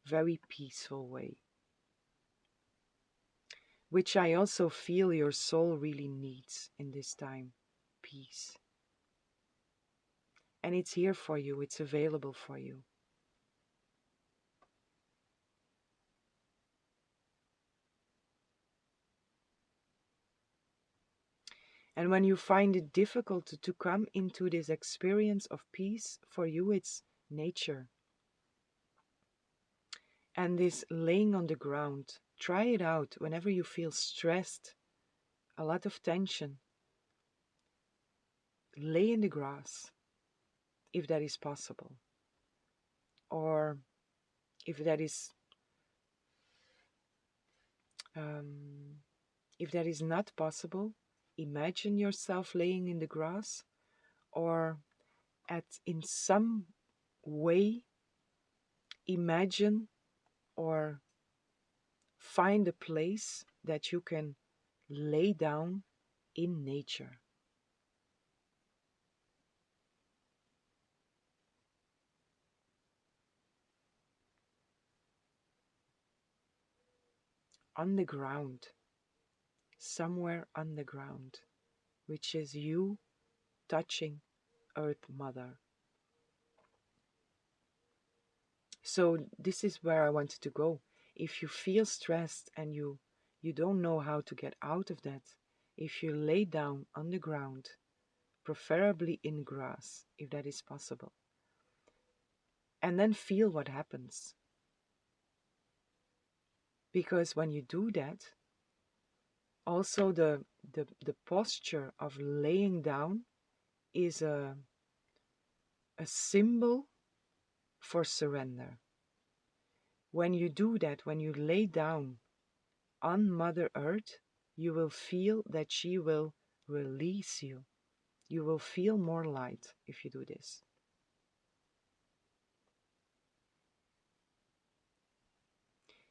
S1: very peaceful way, which I also feel your soul really needs in this time. Peace. And it's here for you, it's available for you. And when you find it difficult to come into this experience of peace, for you it's nature. And this laying on the ground, try it out whenever you feel stressed, a lot of tension. Lay in the grass, if that is possible. Or if that is if that is not possible, imagine yourself laying in the grass, or in some way imagine or find a place that you can lay down in nature. On the ground, somewhere on the ground, which is you touching Earth Mother. So this is where I wanted to go. If you feel stressed and you don't know how to get out of that, if you lay down on the ground, preferably in grass, if that is possible, and then feel what happens. Because when you do that, also the posture of laying down is a symbol for surrender. When you do that, when you lay down on Mother Earth, you will feel that she will release you. You will feel more light if you do this.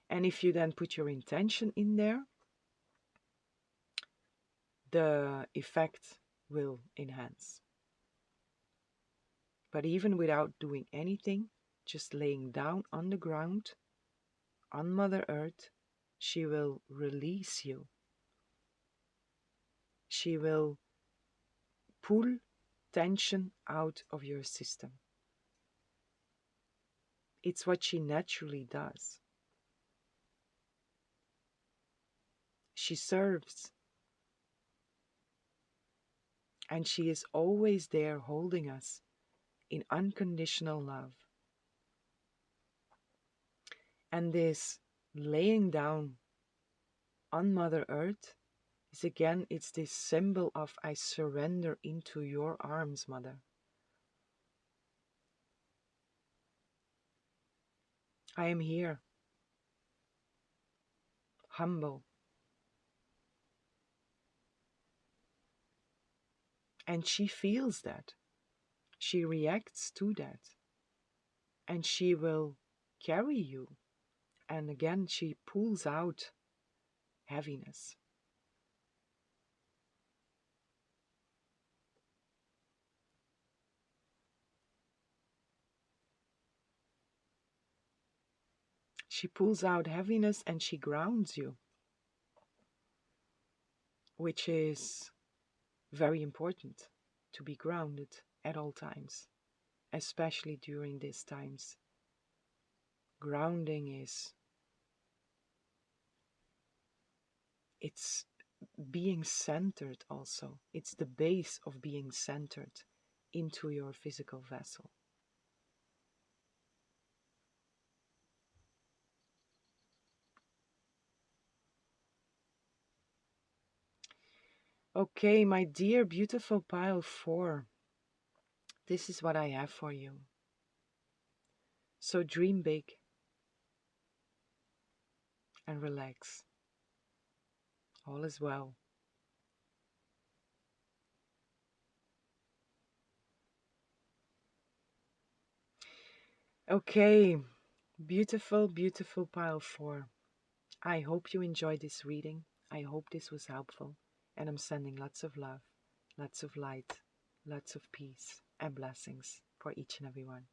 S1: And if you then put your intention in there, the effect will enhance. But even without doing anything, just laying down on the ground, on Mother Earth, she will release you. She will pull tension out of your system. It's what she naturally does. She serves. And she is always there holding us in unconditional love. And this laying down on Mother Earth is again, it's this symbol of I surrender into your arms, Mother. I am here, humble. And she feels that. She reacts to that. And she will carry you. And again, she pulls out heaviness. She pulls out heaviness and she grounds you, which is very important, to be grounded at all times, especially during these times. Grounding it's being centered also. It's the base of being centered into your physical vessel. Okay, my dear beautiful pile 4, this is what I have for you. So dream big. and relax. All is well. Okay, beautiful, beautiful pile 4. I hope you enjoyed this reading. I hope this was helpful. And I'm sending lots of love, lots of light, lots of peace and blessings for each and every one.